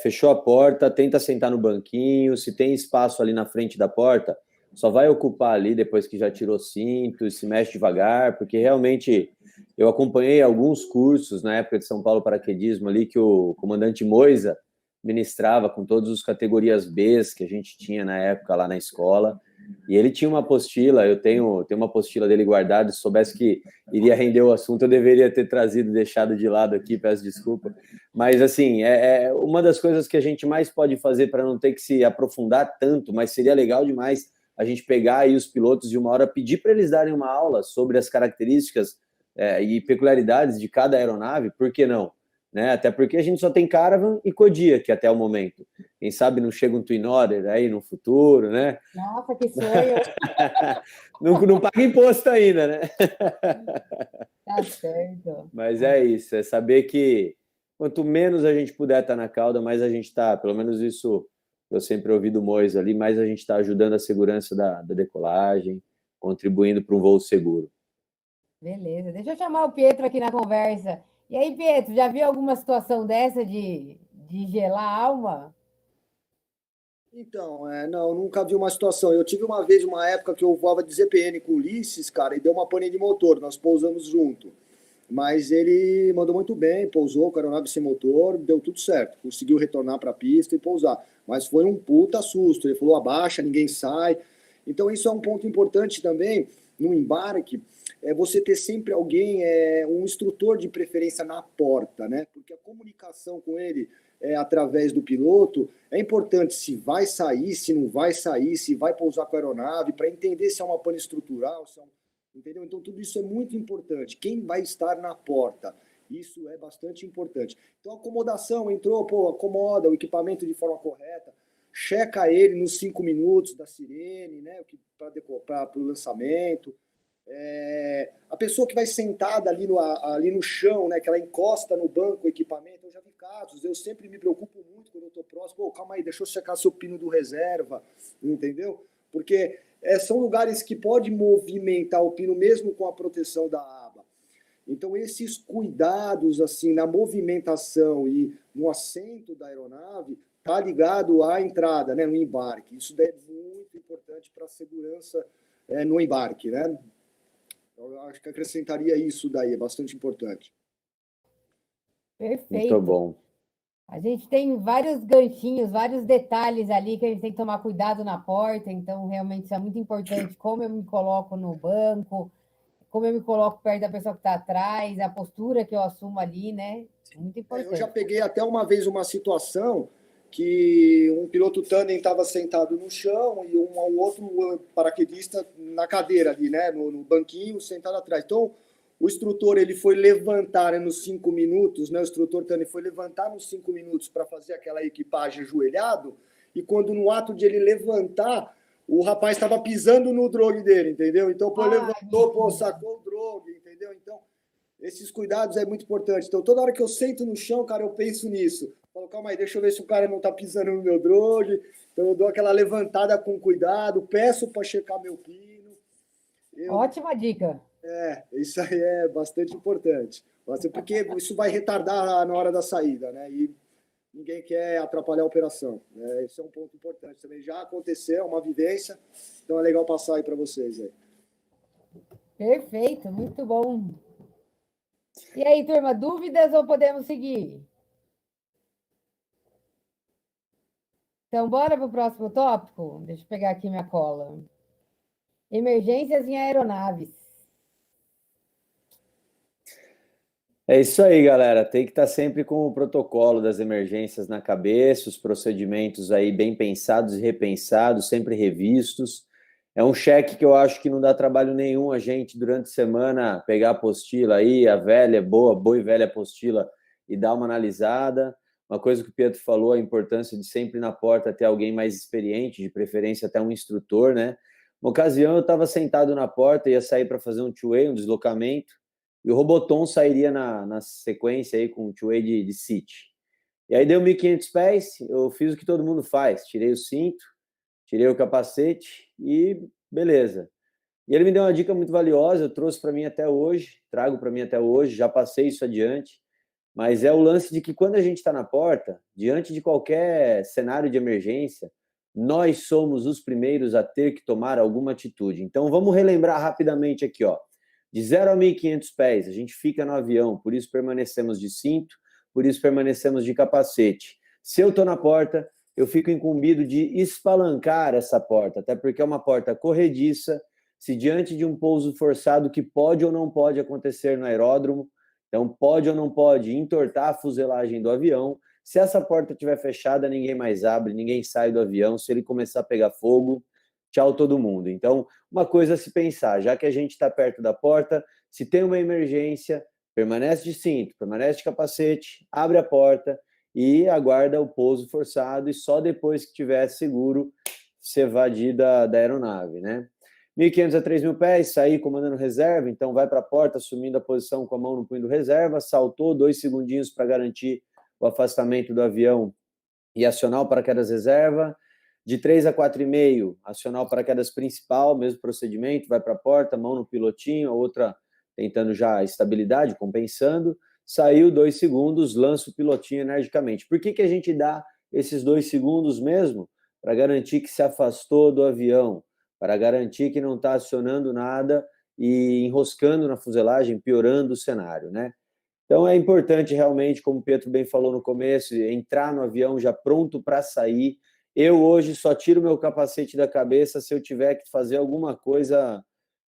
fechou a porta, tenta sentar no banquinho. Se tem espaço ali na frente da porta, só vai ocupar ali depois que já tirou cinto e se mexe devagar, porque realmente eu acompanhei alguns cursos na época de São Paulo Paraquedismo ali que o comandante Moisa ministrava com todas as categorias Bs que a gente tinha na época lá na escola, e ele tinha uma apostila, eu tenho uma apostila dele guardada, se soubesse que iria render o assunto, eu deveria ter trazido, deixado de lado aqui, peço desculpa, mas assim, uma das coisas que a gente mais pode fazer para não ter que se aprofundar tanto, mas seria legal demais a gente pegar aí os pilotos de uma hora, pedir para eles darem uma aula sobre as características e peculiaridades de cada aeronave, por que não? Né? Até porque a gente só tem Caravan e Kodiak até o momento. Quem sabe não chega um Twin Otter aí no futuro, né? Nossa, que sonho! não paga imposto ainda, né? Tá certo. Mas é isso, é saber que quanto menos a gente puder estar na cauda, mais a gente está, pelo menos isso eu sempre ouvi do Mois ali, mais a gente está ajudando a segurança da decolagem, contribuindo para um voo seguro. Beleza, deixa eu chamar o Pietro aqui na conversa. E aí, Pietro, já viu alguma situação dessa de gelar a alma? Então, não, nunca vi uma situação. Eu tive uma vez, uma época que eu voava de ZPN com o Ulisses, cara, e deu uma pane de motor, nós pousamos junto. Mas ele mandou muito bem, pousou com a aeronave sem motor, deu tudo certo. Conseguiu retornar para a pista e pousar. Mas foi um puta susto. Ele falou, abaixa, ninguém sai. Então isso é um ponto importante também no embarque, você ter sempre alguém, um instrutor de preferência na porta, né? Porque a comunicação com ele através do piloto é importante, se vai sair, se não vai sair, se vai pousar com a aeronave, para entender se é uma pane estrutural, se é entendeu? Então tudo isso é muito importante. Quem vai estar na porta? Isso é bastante importante. Então a acomodação, entrou, acomoda o equipamento de forma correta, checa ele nos 5 minutos da sirene, né? Para o lançamento. A pessoa que vai sentada ali no chão, né? Que ela encosta no banco o equipamento, eu já vi casos, eu sempre me preocupo muito quando eu estou próximo. Calma aí, deixa eu checar seu pino do reserva, entendeu? Porque são lugares que pode movimentar o pino mesmo com a proteção da aba. Então, esses cuidados assim na movimentação e no assento da aeronave está ligado à entrada, né, no embarque. Isso é muito importante para a segurança no embarque, né? Eu acho que acrescentaria isso daí, é bastante importante. Perfeito. Muito bom. A gente tem vários ganchinhos, vários detalhes ali que a gente tem que tomar cuidado na porta, então realmente isso é muito importante, como eu me coloco no banco, como eu me coloco perto da pessoa que está atrás, a postura que eu assumo ali, né? Muito importante. Eu já peguei até uma vez uma situação que um piloto tandem estava sentado no chão e um outro paraquedista na cadeira ali, né, no banquinho, sentado atrás. Então, o instrutor ele foi levantar nos 5 minutos, né, o instrutor tandem foi levantar nos 5 minutos para fazer aquela equipagem ajoelhado, e quando no ato de ele levantar, o rapaz estava pisando no drogue dele, entendeu? Então, levantou, sacou o drogue, entendeu? Então, esses cuidados é muito importante. Então, toda hora que eu sento no chão, cara, eu penso nisso. Falo, calma aí, deixa eu ver se o cara não tá pisando no meu drogue. Então, eu dou aquela levantada com cuidado, peço para checar meu pino. Ótima dica. Isso aí é bastante importante. Porque isso vai retardar na hora da saída, né? E ninguém quer atrapalhar a operação. Esse é um ponto importante também. Já aconteceu, é uma vivência, então é legal passar aí para vocês aí. Perfeito, muito bom. E aí, turma, dúvidas ou podemos seguir? Então, bora para o próximo tópico? Deixa eu pegar aqui minha cola. Emergências em aeronaves. É isso aí, galera. Tem que estar sempre com o protocolo das emergências na cabeça, os procedimentos aí bem pensados e repensados, sempre revistos. É um cheque que eu acho que não dá trabalho nenhum a gente, durante a semana, pegar a apostila aí, a velha, boa e velha apostila, e dar uma analisada. Uma coisa que o Pietro falou, a importância de sempre na porta ter alguém mais experiente, de preferência até um instrutor, né? Uma ocasião eu estava sentado na porta, ia sair para fazer um two-way, um deslocamento, e o Roboton sairia na sequência aí com o two-way de City. E aí deu 1.500 pés, eu fiz o que todo mundo faz, tirei o cinto, tirei o capacete e beleza. E ele me deu uma dica muito valiosa, eu trouxe para mim até hoje, trago para mim até hoje, já passei isso adiante, mas é o lance de que quando a gente está na porta, diante de qualquer cenário de emergência, nós somos os primeiros a ter que tomar alguma atitude. Então vamos relembrar rapidamente aqui, ó. De 0 a 1.500 pés, a gente fica no avião, por isso permanecemos de cinto, por isso permanecemos de capacete. Se eu estou na porta, eu fico incumbido de espalancar essa porta, até porque é uma porta corrediça, se diante de um pouso forçado que pode ou não pode acontecer no aeródromo, então pode ou não pode entortar a fuselagem do avião, se essa porta estiver fechada, ninguém mais abre, ninguém sai do avião, se ele começar a pegar fogo, tchau todo mundo. Então, uma coisa a se pensar, já que a gente está perto da porta, se tem uma emergência, permanece de cinto, permanece de capacete, abre a porta e aguarda o pouso forçado e só depois que estiver seguro se evadir da aeronave, né? 1.500 a 3.000 pés, sair comandando reserva, então vai para a porta assumindo a posição com a mão no punho do reserva, saltou 2 segundinhos para garantir o afastamento do avião e acionar o paraquedas reserva. De 3 a 4,5, acionar o paraquedas principal, mesmo procedimento, vai para a porta, mão no pilotinho, a outra tentando já a estabilidade, compensando. Saiu 2 segundos, lança o pilotinho energicamente. Por que a gente dá esses 2 segundos mesmo? Para garantir que se afastou do avião, para garantir que não está acionando nada e enroscando na fuselagem, piorando o cenário, né? Então é importante realmente, como o Pietro bem falou no começo, entrar no avião já pronto para sair. Eu hoje só tiro meu capacete da cabeça se eu tiver que fazer alguma coisa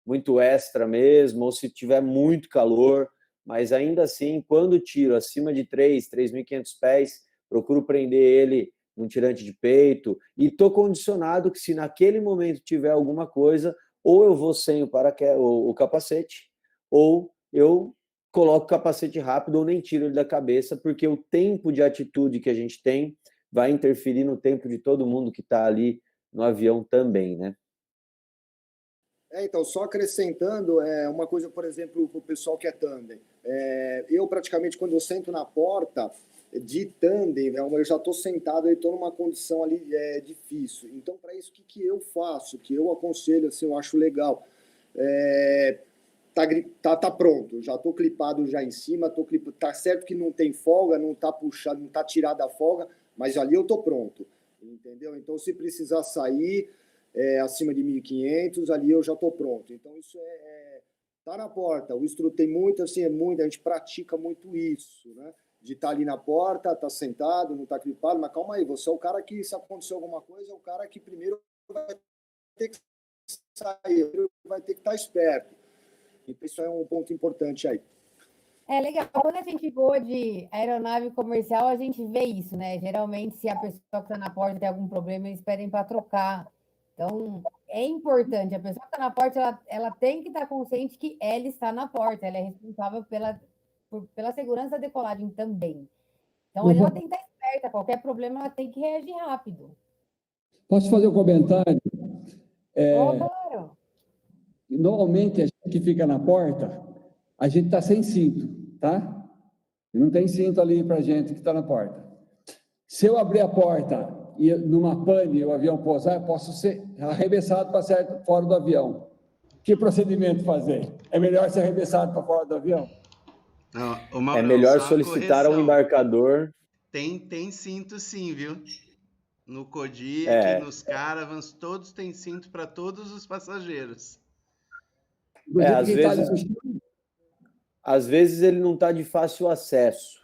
muito extra mesmo, ou se tiver muito calor, mas ainda assim, quando tiro acima de 3.500 pés, procuro prender ele num tirante de peito, e estou condicionado que se naquele momento tiver alguma coisa, ou eu vou sem o capacete, ou eu coloco o capacete rápido ou nem tiro ele da cabeça, porque o tempo de atitude que a gente tem vai interferir no tempo de todo mundo que está ali no avião também, né? Então, só acrescentando, uma coisa, por exemplo, para o pessoal que é tandem. Eu, praticamente, quando eu sento na porta de tandem, eu já estou sentado e estou numa condição ali difícil. Então, para isso, o que eu faço? Que eu aconselho, assim, eu acho legal. Tá pronto, já estou clipado já em cima, tá certo que não tem folga, não está puxado, não está tirada a folga, mas ali eu estou pronto, entendeu? Então, se precisar sair acima de 1.500, ali eu já estou pronto. Então, isso tá na porta. O instrutor tem muito, assim, a gente pratica muito isso, né? De estar ali na porta, tá sentado, não está clipado, mas calma aí, você é o cara que, se acontecer alguma coisa, é o cara que primeiro vai ter que sair, vai ter que estar esperto. Então, isso é um ponto importante aí. É legal. Quando a gente voa de aeronave comercial, a gente vê isso, né? Geralmente, se a pessoa que está na porta tem algum problema, eles pedem para trocar. Então, é importante. A pessoa que está na porta, ela tem que estar consciente que ela está na porta. Ela é responsável pela segurança da decolagem também. Então, ela tem que estar esperta. Qualquer problema, ela tem que reagir rápido. Posso fazer um comentário? Claro. Normalmente, a gente que fica na porta, a gente está sem cinto, tá? Não tem cinto ali para a gente que está na porta. Se eu abrir a porta e numa pane o avião pousar, eu posso ser arremessado para fora do avião. Que procedimento fazer? É melhor ser arremessado para fora do avião? Não, Maurão, é melhor solicitar ao embarcador. Tem cinto sim, viu? No Kodiak, nos Caravans, todos têm cinto para todos os passageiros. Às Quem tá vezes, assistindo, às vezes ele não está de fácil acesso,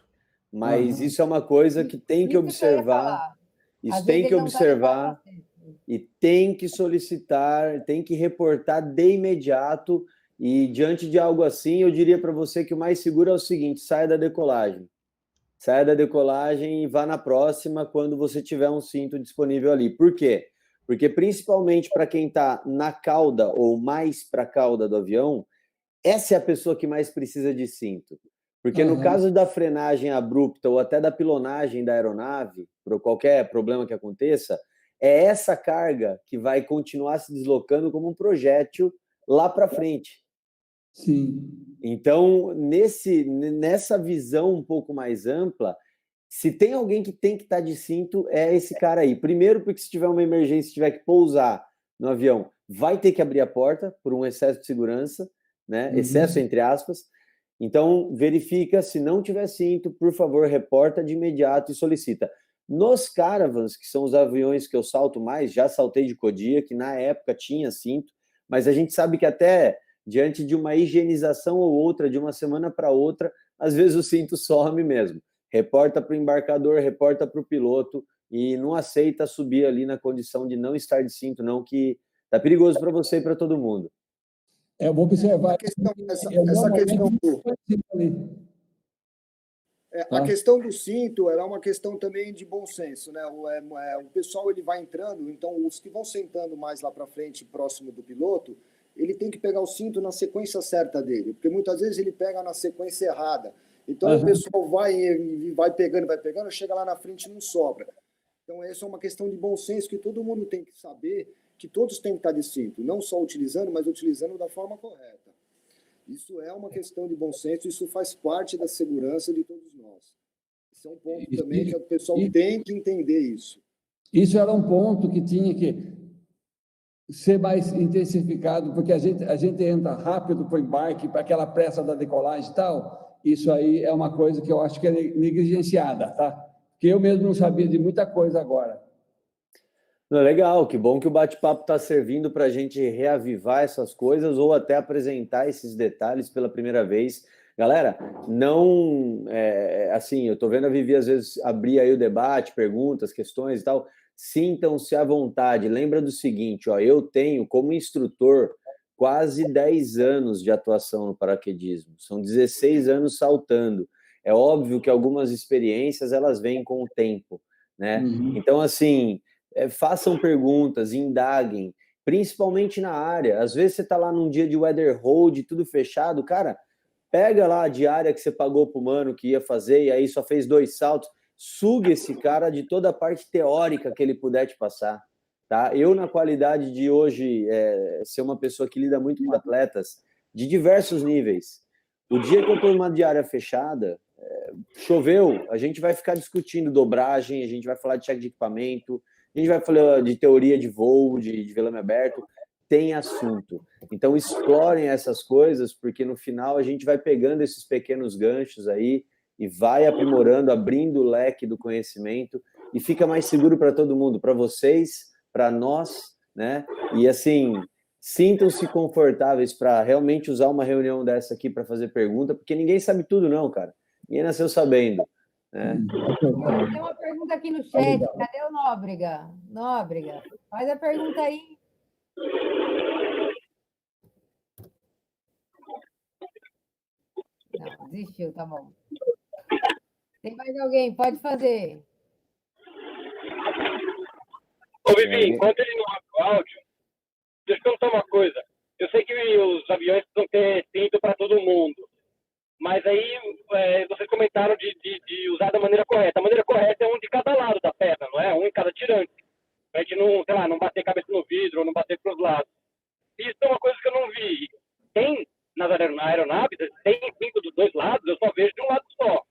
mas Aham. isso é uma coisa que tem que Isso que eu ia observar, falar. isso Às tem vezes que ele não está de observar fácil acesso. e tem que solicitar, tem que reportar de imediato. E diante de algo assim, eu diria para você que o mais seguro é o seguinte: saia da decolagem. Saia da decolagem e vá na próxima quando você tiver um cinto disponível ali. Por quê? Porque principalmente para quem está na cauda ou mais para a cauda do avião, essa é a pessoa que mais precisa de cinto. Porque no Aham. caso da frenagem abrupta ou até da pilonagem da aeronave, por qualquer problema que aconteça, é essa carga que vai continuar se deslocando como um projétil lá para frente. Sim. Então, nessa visão um pouco mais ampla, se tem alguém que tem que estar de cinto, é esse cara aí. Primeiro, porque se tiver uma emergência, se tiver que pousar no avião, vai ter que abrir a porta por um excesso de segurança, né? Excesso entre aspas. Então, verifica, se não tiver cinto, por favor, reporta de imediato e solicita. Nos Caravans, que são os aviões que eu salto mais, já saltei de Kodiak, que na época tinha cinto, mas a gente sabe que até diante de uma higienização ou outra, de uma semana para outra, às vezes o cinto some mesmo. Reporta para o embarcador, reporta para o piloto e não aceita subir ali na condição de não estar de cinto, não, que tá perigoso para você e para todo mundo. Eu vou observar. Essa questão do... A questão do cinto ela é uma questão também de bom senso, né? O pessoal ele vai entrando, então os que vão sentando mais lá para frente, próximo do piloto, ele tem que pegar o cinto na sequência certa dele, porque muitas vezes ele pega na sequência errada. Então o pessoal vai pegando, chega lá na frente e não sobra. Então essa é uma questão de bom senso que todo mundo tem que saber, que todos têm que estar de cinto, não só utilizando, mas utilizando da forma correta. Isso é uma questão de bom senso, isso faz parte da segurança de todos nós. Esse é um ponto também que o pessoal tem que entender isso. Isso era um ponto que tinha que ser mais intensificado, porque a gente entra rápido para o embarque, para aquela pressa da decolagem e tal. Isso aí é uma coisa que eu acho que é negligenciada, tá? Porque eu mesmo não sabia de muita coisa agora. Legal, que bom que o bate-papo está servindo para a gente reavivar essas coisas ou até apresentar esses detalhes pela primeira vez. Galera, não... assim, eu estou vendo a Vivi às vezes abrir aí o debate, perguntas, questões e tal. Sintam-se à vontade. Lembra do seguinte, ó, eu tenho como instrutor quase 10 anos de atuação no paraquedismo. São 16 anos saltando. É óbvio que algumas experiências elas vêm com o tempo, né? Então, assim... façam perguntas, indaguem, principalmente na área. Às vezes você está lá num dia de weather hold, tudo fechado, cara, pega lá a diária que você pagou para o mano que ia fazer e aí só fez 2 saltos, suga esse cara de toda a parte teórica que ele puder te passar, tá? Eu, na qualidade de hoje ser uma pessoa que lida muito com atletas de diversos níveis, o dia que eu estou numa diária fechada, choveu, a gente vai ficar discutindo dobragem, a gente vai falar de check de equipamento, a gente vai falar de teoria de voo, de velame aberto, tem assunto. Então, explorem essas coisas, porque no final a gente vai pegando esses pequenos ganchos aí e vai aprimorando, abrindo o leque do conhecimento e fica mais seguro para todo mundo, para vocês, para nós, né? E assim, sintam-se confortáveis para realmente usar uma reunião dessa aqui para fazer pergunta, porque ninguém sabe tudo não, cara. Ninguém nasceu sabendo. Tem uma pergunta aqui no chat. Cadê o Nóbrega? Nóbrega, faz a pergunta aí. Não, desistiu, tá bom. Tem mais alguém? Pode fazer. Ô, Vivi, enquanto ele não abre o áudio, deixa eu perguntar uma coisa. Eu sei que os aviões precisam ter cinto para todo mundo. Mas aí vocês comentaram de usar da maneira correta. A maneira correta é um de cada lado da perna, não é? Um em cada tirante. Pra gente não, sei lá, não bater a cabeça no vidro ou não bater pros lados. Isso é uma coisa que eu não vi. Tem nas aeronaves, tem cinto dos 2 lados, eu só vejo de um lado só.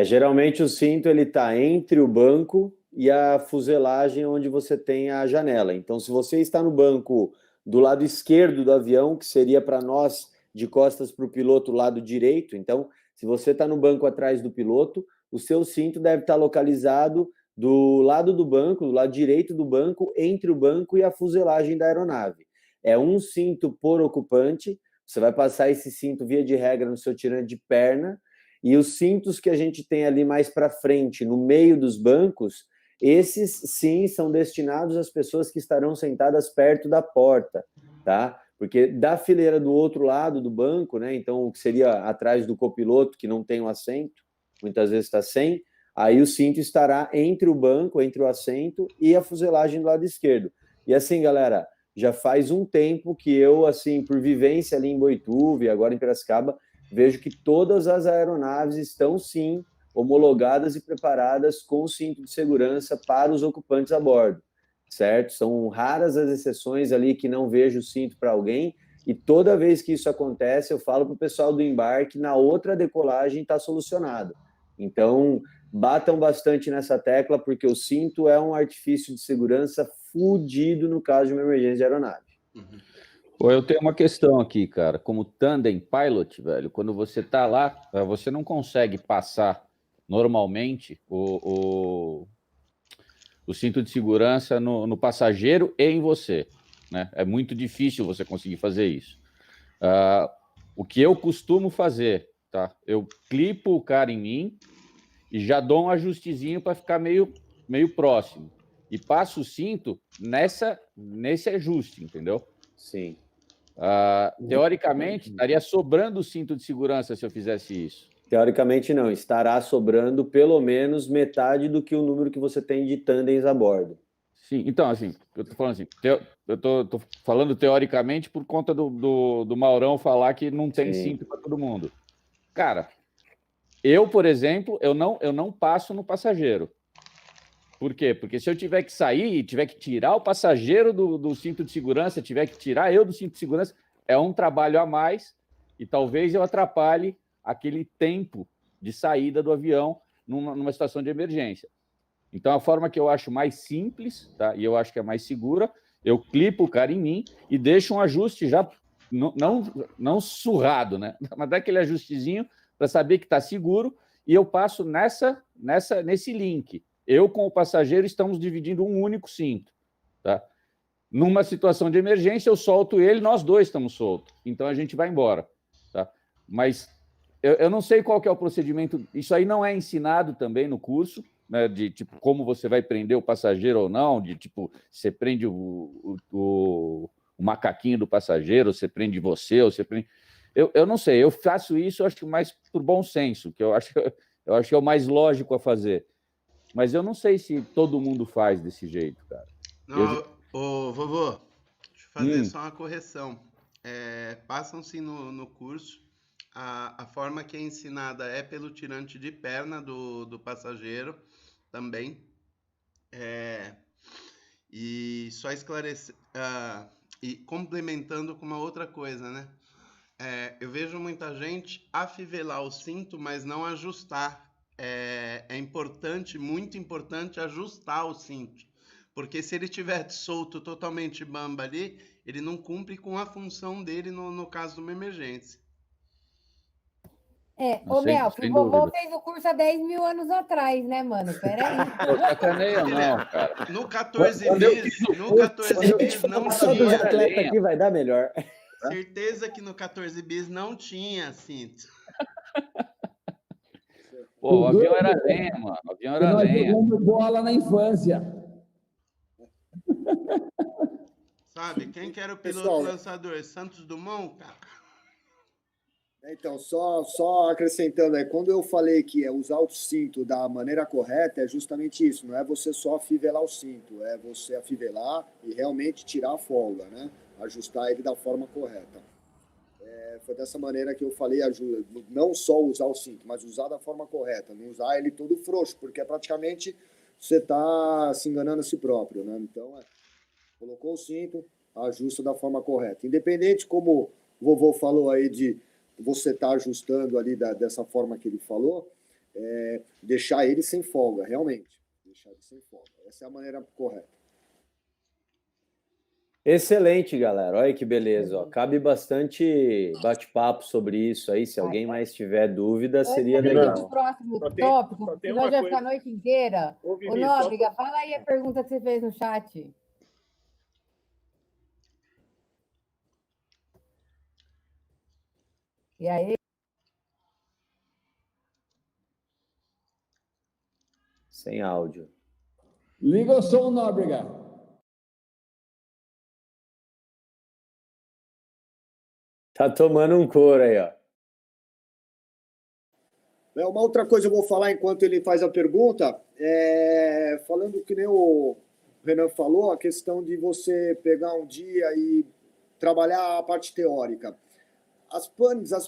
Geralmente o cinto ele está entre o banco e a fuselagem onde você tem a janela. Então, se você está no banco do lado esquerdo do avião, que seria para nós de costas para o piloto, lado direito. Então, se você está no banco atrás do piloto, o seu cinto deve estar localizado do lado do banco, do lado direito do banco, entre o banco e a fuselagem da aeronave. É um cinto por ocupante, você vai passar esse cinto, via de regra, no seu tirante de perna, e os cintos que a gente tem ali mais para frente, no meio dos bancos, esses sim são destinados às pessoas que estarão sentadas perto da porta, tá? Porque da fileira do outro lado do banco, né? Então, o que seria atrás do copiloto, que não tem um assento, muitas vezes está sem, aí o cinto estará entre o banco, entre o assento e a fuselagem do lado esquerdo. E assim, galera, já faz um tempo que eu, assim, por vivência ali em Boituva e agora em Piracicaba, vejo que todas as aeronaves estão, sim, homologadas e preparadas com cinto de segurança para os ocupantes a bordo, certo? São raras as exceções ali que não vejo cinto para alguém, e toda vez que isso acontece, eu falo para o pessoal do embarque, na outra decolagem está solucionado. Então, batam bastante nessa tecla, porque o cinto é um artifício de segurança fudido no caso de uma emergência de aeronave. Pô, eu tenho uma questão aqui, cara. Como tandem pilot, velho, quando você tá lá, você não consegue passar normalmente o cinto de segurança no passageiro e em você, né? É muito difícil você conseguir fazer isso. O que eu costumo fazer, tá? Eu clipo o cara em mim e já dou um ajustezinho para ficar meio próximo. E passo o cinto nesse ajuste, entendeu? Sim. Teoricamente, estaria sobrando o cinto de segurança se eu fizesse isso. Teoricamente, não. Estará sobrando pelo menos metade do que o número que você tem de tandens a bordo. Sim, então, assim, eu tô falando assim, eu tô falando teoricamente por conta do Maurão falar que não tem cinto para todo mundo. Cara, eu, por exemplo, eu não passo no passageiro. Por quê? Porque se eu tiver que sair e tiver que tirar o passageiro do cinto de segurança, tiver que tirar eu do cinto de segurança, é um trabalho a mais e talvez eu atrapalhe aquele tempo de saída do avião numa situação de emergência. Então, a forma que eu acho mais simples, tá? E eu acho que é mais segura, eu clipo o cara em mim e deixo um ajuste já, não surrado, né? Mas dá aquele ajustezinho para saber que está seguro e eu passo nesse link. Eu com o passageiro estamos dividindo um único cinto, tá? Numa situação de emergência, eu solto ele, nós dois estamos soltos. Então, a gente vai embora, tá? Mas eu não sei qual que é o procedimento. Isso aí não é ensinado também no curso, né? De, tipo, como você vai prender o passageiro ou não, de, tipo, você prende o macaquinho do passageiro, você prende você, ou você prende... Eu não sei, eu faço isso, eu acho mais por bom senso, que eu acho que é o mais lógico a fazer. Mas eu não sei se todo mundo faz desse jeito, cara. Não, vovô, deixa eu fazer só uma correção. Passam-se no curso, a forma que é ensinada é pelo tirante de perna do passageiro também. E só esclarecer, e complementando com uma outra coisa, né? Eu vejo muita gente afivelar o cinto, mas não ajustar. É importante, muito importante, ajustar o cinto. Porque se ele estiver solto totalmente bamba ali, ele não cumpre com a função dele no caso de uma emergência. Ô, Mel, o vovô fez o curso há 10 mil anos atrás, né, mano? Peraí. Não sacaneia não, cara. No 14 bis não Só dos tinha. atletas aqui vai dar melhor. Certeza que no 14 bis não tinha cinto. Pô, o avião era lenha, mano. O avião era lenha. Nós jogamos bola na infância. Sabe, quem que era o piloto lançador? Santos Dumont, cara? Então, só acrescentando aí, quando eu falei que é usar o cinto da maneira correta, é justamente isso, não é você só afivelar o cinto, é você afivelar e realmente tirar a folga, né? Ajustar ele da forma correta. Foi dessa maneira que eu falei, não só usar o cinto, mas usar da forma correta, não usar ele todo frouxo, porque praticamente você está se enganando a si próprio, né? Então, colocou o cinto, ajusta da forma correta. Independente, como o vovô falou aí, de você estar ajustando ali dessa forma que ele falou, deixar ele sem folga, realmente. Deixar ele sem folga. Essa é a maneira correta. Excelente, galera. Olha que beleza. Ó. Cabe bastante bate-papo sobre isso aí. Se alguém mais tiver dúvida, seria Antes legal. do próximo Só tópico, tem senão uma já vai ficar a coisa. noite inteira. Ô, Ô, Vivi, só Nóbrega, fala aí a pergunta que você fez no chat. E aí? Sem áudio. Liga o som, Nóbrega. Tá tomando um couro aí, ó. Uma outra coisa eu vou falar enquanto ele faz a pergunta, falando que nem o Renan falou, a questão de você pegar um dia e trabalhar a parte teórica. As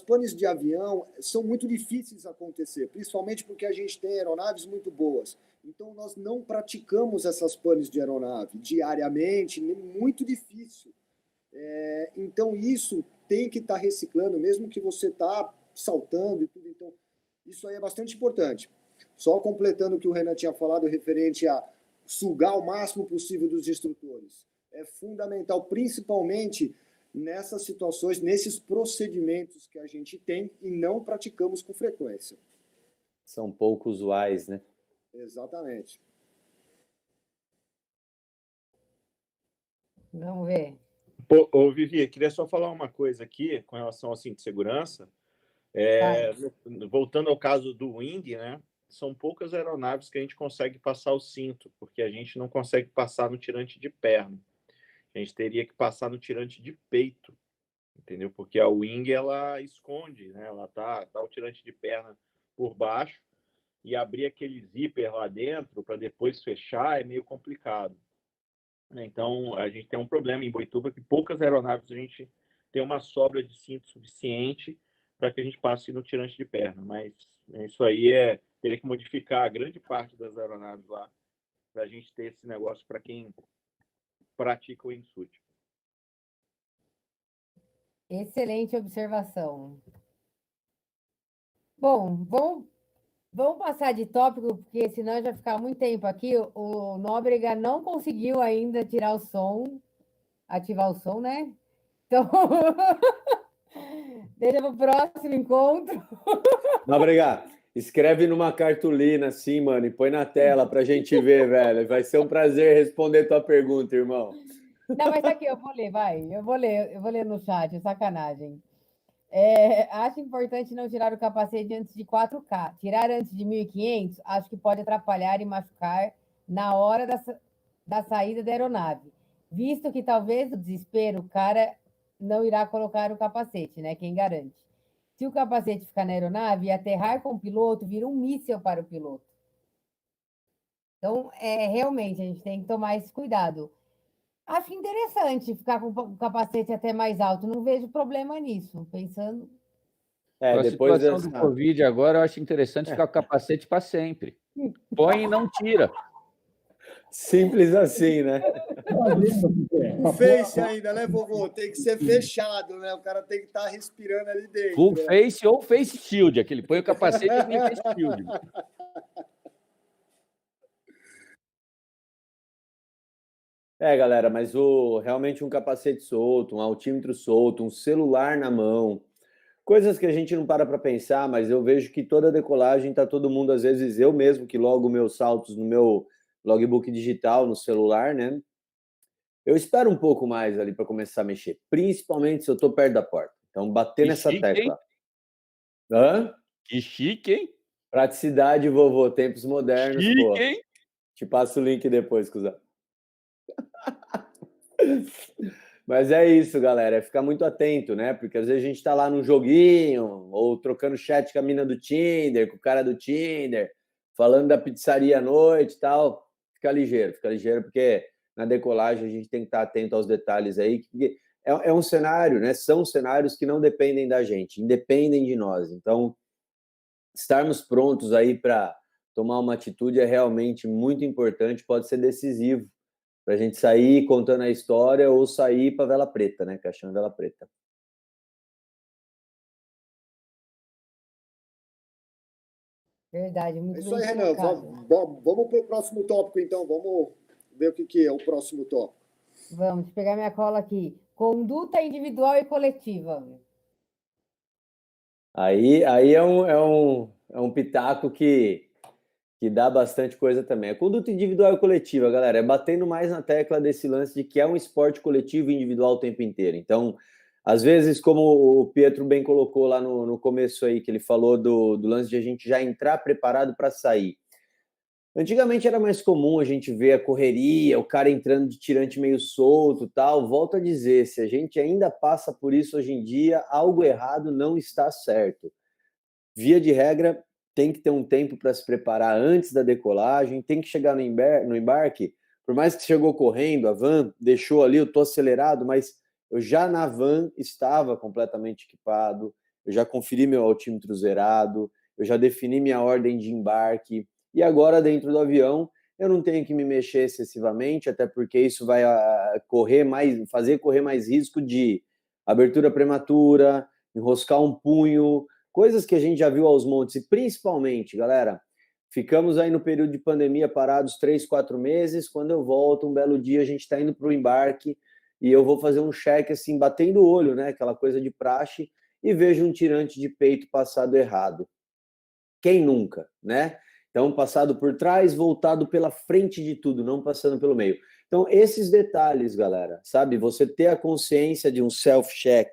panes de avião são muito difíceis de acontecer, principalmente porque a gente tem aeronaves muito boas. Então, nós não praticamos essas panes de aeronave diariamente, muito difícil. Então, isso tem que estar reciclando, mesmo que você está saltando e tudo. Então, isso aí é bastante importante. Só completando o que o Renan tinha falado referente a sugar o máximo possível dos instrutores. É fundamental, principalmente nessas situações, nesses procedimentos que a gente tem e não praticamos com frequência. São pouco usuais, né? Exatamente. Vamos ver. Ô, Vivi, queria só falar uma coisa aqui com relação ao cinto de segurança. Voltando ao caso do Wing, né? São poucas aeronaves que a gente consegue passar o cinto, porque a gente não consegue passar no tirante de perna. A gente teria que passar no tirante de peito, entendeu? Porque a Wing, ela esconde, né? Ela tá o tirante de perna por baixo e abrir aquele zíper lá dentro para depois fechar é meio complicado. Então, a gente tem um problema em Boituva que poucas aeronaves a gente tem uma sobra de cinto suficiente para que a gente passe no tirante de perna. Mas isso aí teria que modificar a grande parte das aeronaves lá para a gente ter esse negócio para quem pratica o wingsuit. Excelente observação. Bom, vamos passar de tópico, porque senão já ficar muito tempo aqui. O Nóbrega não conseguiu ainda tirar o som, ativar o som, né? Então, deixa para o próximo encontro. Nóbrega, escreve numa cartolina assim, mano, e põe na tela pra gente ver, velho. Vai ser um prazer responder tua pergunta, irmão. Não, mas aqui, eu vou ler, vai. Eu vou ler no chat, sacanagem. Acho importante não tirar o capacete antes de 4K. Tirar antes de 1.500, acho que pode atrapalhar e machucar na hora da saída da aeronave. Visto que talvez no desespero o cara não irá colocar o capacete, né? Quem garante? Se o capacete ficar na aeronave e aterrar com o piloto, vira um míssil para o piloto. Então, realmente, a gente tem que tomar esse cuidado. Acho interessante ficar com o capacete até mais alto. Não vejo problema nisso, pensando. Com a depois situação do Covid agora, eu acho interessante ficar com o capacete para sempre. Põe e não tira. Simples assim, né? O face ainda, né, vovô? Tem que ser fechado, né? O cara tem que estar respirando ali dentro. Full face ou face shield. Aquele põe o capacete e tem face shield. Galera, mas realmente um capacete solto, um altímetro solto, um celular na mão, coisas que a gente não para pensar, mas eu vejo que toda decolagem tá todo mundo, às vezes eu mesmo que logo meus saltos no meu logbook digital, no celular, né? Eu espero um pouco mais ali para começar a mexer, principalmente se eu tô perto da porta. Então, bater Que nessa chique, tecla. hein? Hã? Que chique, hein? Praticidade, vovô, tempos modernos, Chique, pô. hein? Te passo o link depois, cuzão. Mas é isso, galera, é ficar muito atento, né? Porque às vezes a gente tá lá num joguinho, ou trocando chat com a mina do Tinder, com o cara do Tinder, falando da pizzaria à noite e tal. Fica ligeiro, porque na decolagem a gente tem que estar atento aos detalhes aí, porque é um cenário, né? São cenários que não dependem da gente, independem de nós. Então, estarmos prontos aí para tomar uma atitude é realmente muito importante, pode ser decisivo para a gente sair contando a história ou sair para vela preta, né? Caixão vela preta. Verdade, muito isso bem aí, Renan. colocado. Vamos para o próximo tópico, então. Vamos ver o que é o próximo tópico. Vamos pegar minha cola aqui. Conduta individual e coletiva. Aí é um pitaco que dá bastante coisa também. A conduta individual e coletiva, galera, é batendo mais na tecla desse lance de que é um esporte coletivo e individual o tempo inteiro. Então, às vezes, como o Pietro bem colocou lá no começo aí, que ele falou do lance de a gente já entrar preparado para sair. Antigamente era mais comum a gente ver a correria, o cara entrando de tirante meio solto, tal. Volto a dizer, se a gente ainda passa por isso hoje em dia, algo errado não está certo. Via de regra, tem que ter um tempo para se preparar antes da decolagem, tem que chegar no embarque, por mais que chegou correndo, a van deixou ali, eu estou acelerado, mas eu já na van estava completamente equipado, eu já conferi meu altímetro zerado, eu já defini minha ordem de embarque, e agora dentro do avião eu não tenho que me mexer excessivamente, até porque isso vai fazer correr mais risco de abertura prematura, enroscar um punho, coisas que a gente já viu aos montes, e principalmente, galera, ficamos aí no período de pandemia parados 3, 4 meses, quando eu volto, um belo dia, a gente está indo para o embarque, e eu vou fazer um cheque assim, batendo o olho, né, aquela coisa de praxe, e vejo um tirante de peito passado errado. Quem nunca, né? Então, passado por trás, voltado pela frente de tudo, não passando pelo meio. Então, esses detalhes, galera, sabe? Você ter a consciência de um self-check,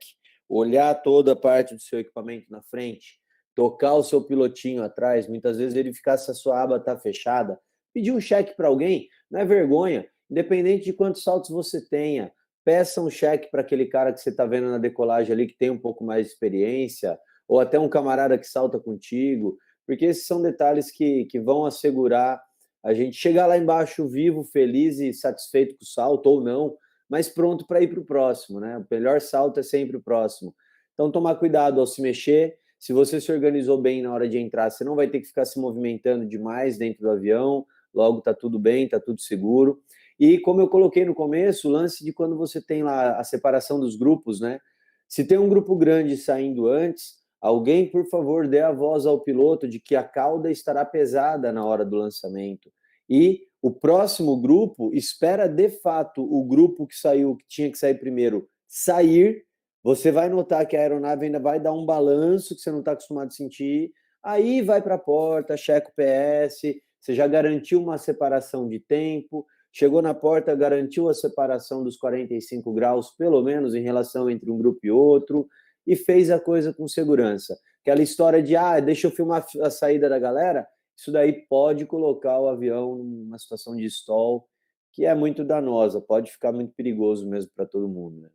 olhar toda a parte do seu equipamento na frente, tocar o seu pilotinho atrás, muitas vezes verificar se a sua aba está fechada, pedir um cheque para alguém, não é vergonha, independente de quantos saltos você tenha, peça um cheque para aquele cara que você está vendo na decolagem ali, que tem um pouco mais de experiência, ou até um camarada que salta contigo, porque esses são detalhes que vão assegurar a gente chegar lá embaixo vivo, feliz e satisfeito com o salto, ou não, mas pronto para ir para o próximo, né? O melhor salto é sempre o próximo. Então, tomar cuidado ao se mexer. Se você se organizou bem na hora de entrar, você não vai ter que ficar se movimentando demais dentro do avião, logo está tudo bem, está tudo seguro. E como eu coloquei no começo, o lance de quando você tem lá a separação dos grupos, né? Se tem um grupo grande saindo antes, alguém, por favor, dê a voz ao piloto de que a cauda estará pesada na hora do lançamento. E o próximo grupo espera, de fato, o grupo que saiu, que tinha que sair primeiro, sair. Você vai notar que a aeronave ainda vai dar um balanço que você não está acostumado a sentir. Aí vai para a porta, checa o PS, você já garantiu uma separação de tempo. Chegou na porta, garantiu a separação dos 45 graus, pelo menos em relação entre um grupo e outro, e fez a coisa com segurança. Aquela história de, deixa eu filmar a saída da galera, isso daí pode colocar o avião numa situação de stall, que é muito danosa, pode ficar muito perigoso mesmo para todo mundo, né?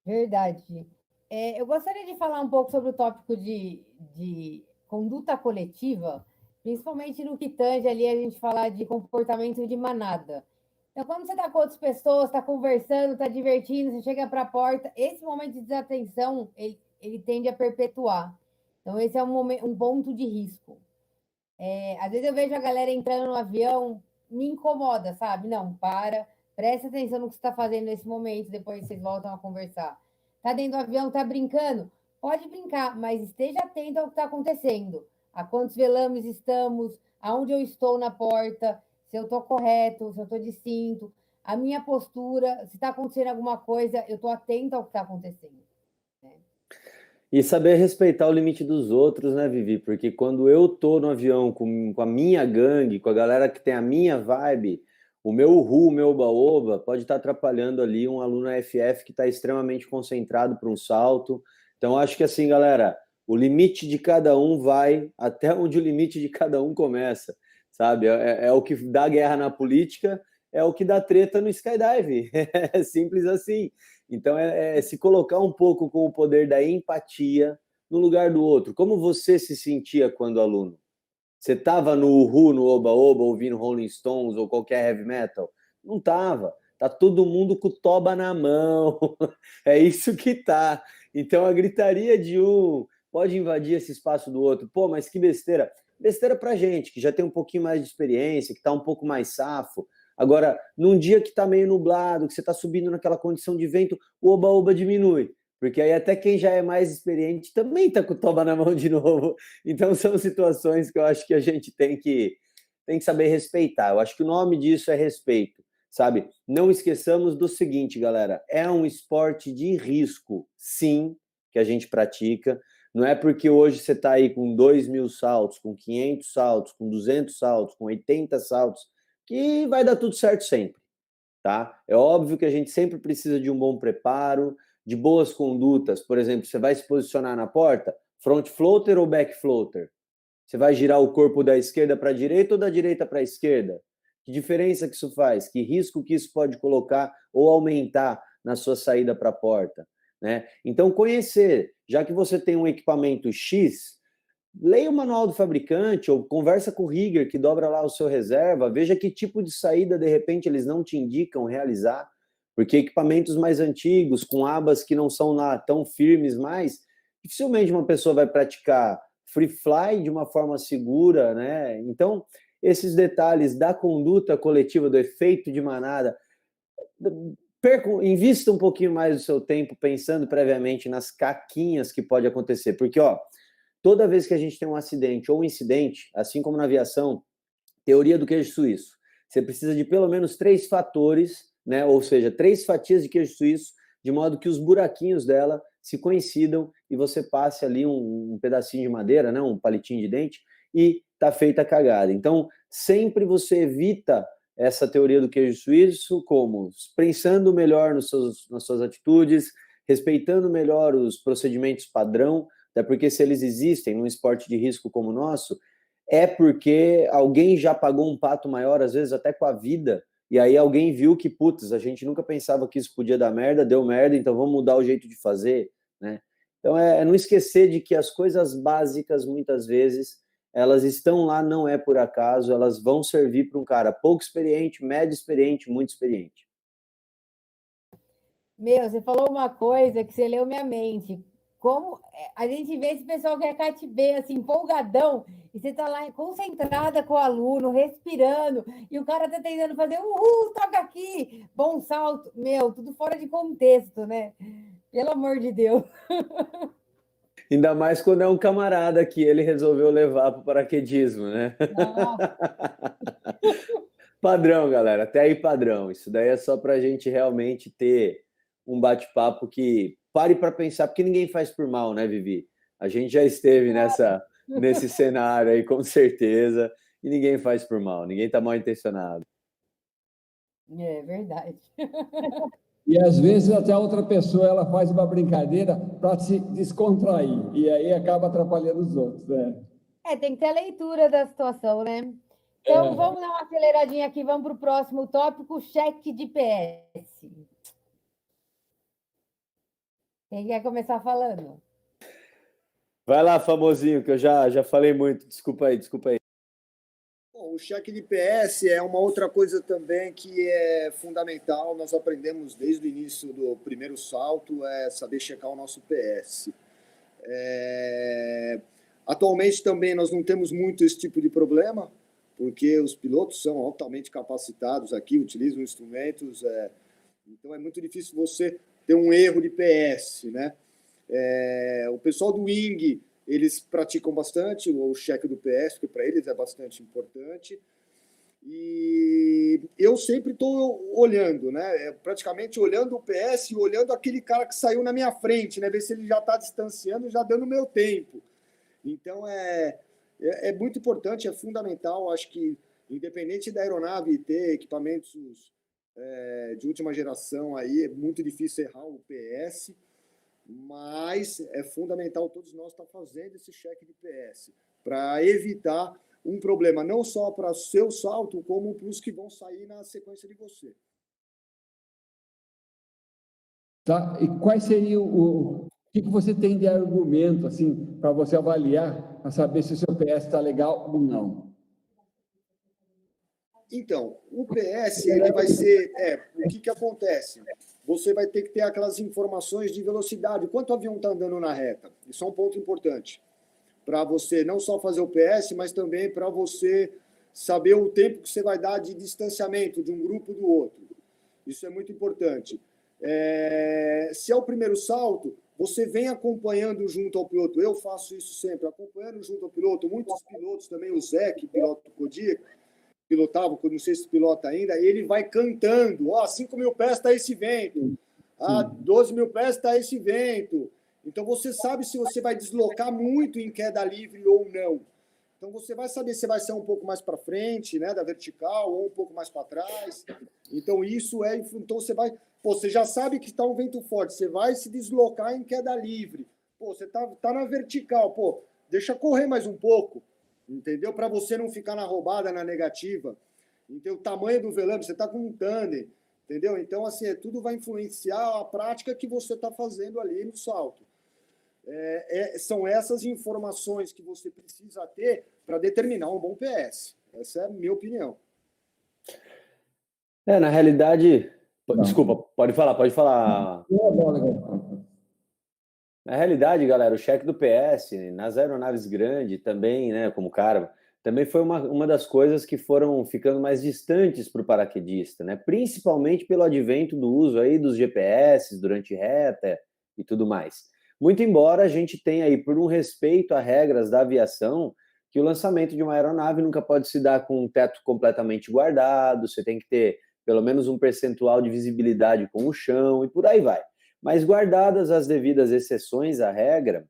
Verdade. Eu gostaria de falar um pouco sobre o tópico de conduta coletiva, principalmente no que tange ali a gente falar de comportamento de manada. Então, quando você está com outras pessoas, está conversando, está divertindo, você chega para a porta, esse momento de desatenção, ele tende a perpetuar. Então, esse é um ponto de risco. Às vezes eu vejo a galera entrando no avião, me incomoda, sabe? Não, presta atenção no que você está fazendo nesse momento, depois vocês voltam a conversar. Está dentro do avião, está brincando? Pode brincar, mas esteja atento ao que está acontecendo. A quantos velames estamos, aonde eu estou na porta, se eu estou correto, se eu estou de cinto, a minha postura, se está acontecendo alguma coisa, eu estou atento ao que está acontecendo. E saber respeitar o limite dos outros, né, Vivi? Porque quando eu tô no avião com a minha gangue, com a galera que tem a minha vibe, o meu o meu oba-oba, pode estar atrapalhando ali um aluno FF que está extremamente concentrado para um salto. Então, acho que assim, galera, o limite de cada um vai até onde o limite de cada um começa, sabe? É o que dá guerra na política, é o que dá treta no skydive. É simples assim. Então, se colocar um pouco com o poder da empatia no lugar do outro. Como você se sentia quando aluno? Você estava no Uhu, no Oba-Oba, ouvindo Rolling Stones ou qualquer heavy metal? Não estava. Tá todo mundo com o toba na mão. É isso que tá. Então, a gritaria de um pode invadir esse espaço do outro. Pô, mas que besteira. Besteira pra gente, que já tem um pouquinho mais de experiência, que tá um pouco mais safo. Agora, num dia que está meio nublado, que você está subindo naquela condição de vento, o oba-oba diminui. porque aí até quem já é mais experiente também está com o toba na mão de novo. Então são situações que eu acho que a gente tem que saber respeitar. Eu acho que o nome disso é respeito, sabe? Não esqueçamos do seguinte, galera, é um esporte de risco, sim, que a gente pratica. Não é porque hoje você está aí com 2.000 saltos, com 500 saltos, com 200 saltos, com 80 saltos, que vai dar tudo certo sempre, tá? É óbvio que a gente sempre precisa de um bom preparo, de boas condutas. Por exemplo, você vai se posicionar na porta, front floater ou back floater? Você vai girar o corpo da esquerda para a direita ou da direita para a esquerda? Que diferença que isso faz? Que risco que isso pode colocar ou aumentar na sua saída para a porta? Né? Então, conhecer, já que você tem um equipamento X, leia o manual do fabricante ou conversa com o rigger que dobra lá o seu reserva, veja que tipo de saída, de repente, eles não te indicam realizar, porque equipamentos mais antigos, com abas que não são lá tão firmes mais, dificilmente uma pessoa vai praticar free fly de uma forma segura, né? Então, esses detalhes da conduta coletiva, do efeito de manada, invista um pouquinho mais do seu tempo pensando previamente nas caquinhas que pode acontecer, porque, ó, toda vez que a gente tem um acidente ou um incidente, assim como na aviação, teoria do queijo suíço, você precisa de pelo menos 3 fatores, né? Ou seja, 3 fatias de queijo suíço, de modo que os buraquinhos dela se coincidam e você passe ali um pedacinho de madeira, né? Um palitinho de dente, e tá feita a cagada. Então, sempre você evita essa teoria do queijo suíço como pensando melhor nas suas atitudes, respeitando melhor os procedimentos padrão, até porque se eles existem num esporte de risco como o nosso, é porque alguém já pagou um pato maior, às vezes até com a vida, e aí alguém viu que, putz, a gente nunca pensava que isso podia dar merda, deu merda, então vamos mudar o jeito de fazer, né? Então é não esquecer de que as coisas básicas, muitas vezes, elas estão lá, não é por acaso, elas vão servir para um cara pouco experiente, médio experiente, muito experiente. Meu, você falou uma coisa que você leu minha mente. Como a gente vê esse pessoal que é cativeiro, assim, empolgadão, e você tá lá concentrada com o aluno, respirando, e o cara tá tentando fazer, toca aqui, bom salto. Meu, tudo fora de contexto, né? Pelo amor de Deus. Ainda mais quando é um camarada que ele resolveu levar para o paraquedismo, né? Padrão, galera, até aí padrão. Isso daí é só para a gente realmente ter um bate-papo que pare para pensar, porque ninguém faz por mal, né, Vivi? A gente já esteve nesse cenário aí, com certeza, e ninguém faz por mal, ninguém está mal intencionado. É verdade. E às vezes até a outra pessoa ela faz uma brincadeira para se descontrair, e aí acaba atrapalhando os outros, né? Tem que ter a leitura da situação, né? Então, vamos dar uma aceleradinha aqui, vamos para o próximo tópico, cheque de PS. Quem quer começar falando? Vai lá, famosinho, que eu já falei muito. Desculpa aí. Bom, o cheque de PS é uma outra coisa também que é fundamental. Nós aprendemos desde o início do primeiro salto, é saber checar o nosso PS. Atualmente também nós não temos muito esse tipo de problema, porque os pilotos são altamente capacitados aqui, utilizam instrumentos, então é muito difícil você ter um erro de PS, né? O pessoal do Wing, eles praticam bastante o cheque do PS, porque para eles é bastante importante. E eu sempre estou olhando, né? Praticamente olhando o PS e olhando aquele cara que saiu na minha frente, né? Ver se ele já está distanciando e já dando o meu tempo. Então é muito importante, é fundamental. Acho que, independente da aeronave ter equipamentos de última geração, aí é muito difícil errar o PS, mas é fundamental todos nós estar fazendo esse cheque de PS para evitar um problema não só para o seu salto, como para os que vão sair na sequência de você. Tá? E quais seriam o que você tem de argumento assim para você avaliar, para saber se o seu PS está legal ou não? Então, o PS ele vai ser o que acontece? Você vai ter que ter aquelas informações de velocidade, quanto o avião está andando na reta. Isso é um ponto importante para você não só fazer o PS, mas também para você saber o tempo que você vai dar de distanciamento de um grupo do outro. Isso é muito importante. Se é o primeiro salto, você vem acompanhando junto ao piloto. Eu faço isso sempre, acompanhando junto ao piloto. Muitos pilotos também, o Zé, que pilota o Kodiak, pilotava, não sei se pilota ainda, ele vai cantando, ó, 5 mil pés está esse vento, a 12 mil pés está esse vento. Então, você sabe se você vai deslocar muito em queda livre ou não. Então, você vai saber se vai ser um pouco mais para frente, né, da vertical, ou um pouco mais para trás. Então, isso é... Então, você vai... Pô, você já sabe que está um vento forte, você vai se deslocar em queda livre. Pô, você tá na vertical, pô, deixa correr mais um pouco, entendeu? Para você não ficar na roubada, na negativa. Então, o tamanho do velame, você está com um tandem, entendeu? Então, assim, tudo vai influenciar a prática que você está fazendo ali no salto. São essas informações que você precisa ter para determinar um bom PS. Essa é a minha opinião. Na realidade... Desculpa, pode falar. Na realidade, galera, o cheque do PS nas aeronaves grandes também, né, como Caravan, também foi uma das coisas que foram ficando mais distantes para o paraquedista, né, principalmente pelo advento do uso aí dos GPS durante reta e tudo mais. Muito embora a gente tenha aí, por um respeito a regras da aviação, que o lançamento de uma aeronave nunca pode se dar com um teto completamente guardado, você tem que ter pelo menos um percentual de visibilidade com o chão e por aí vai. Mas guardadas as devidas exceções à regra,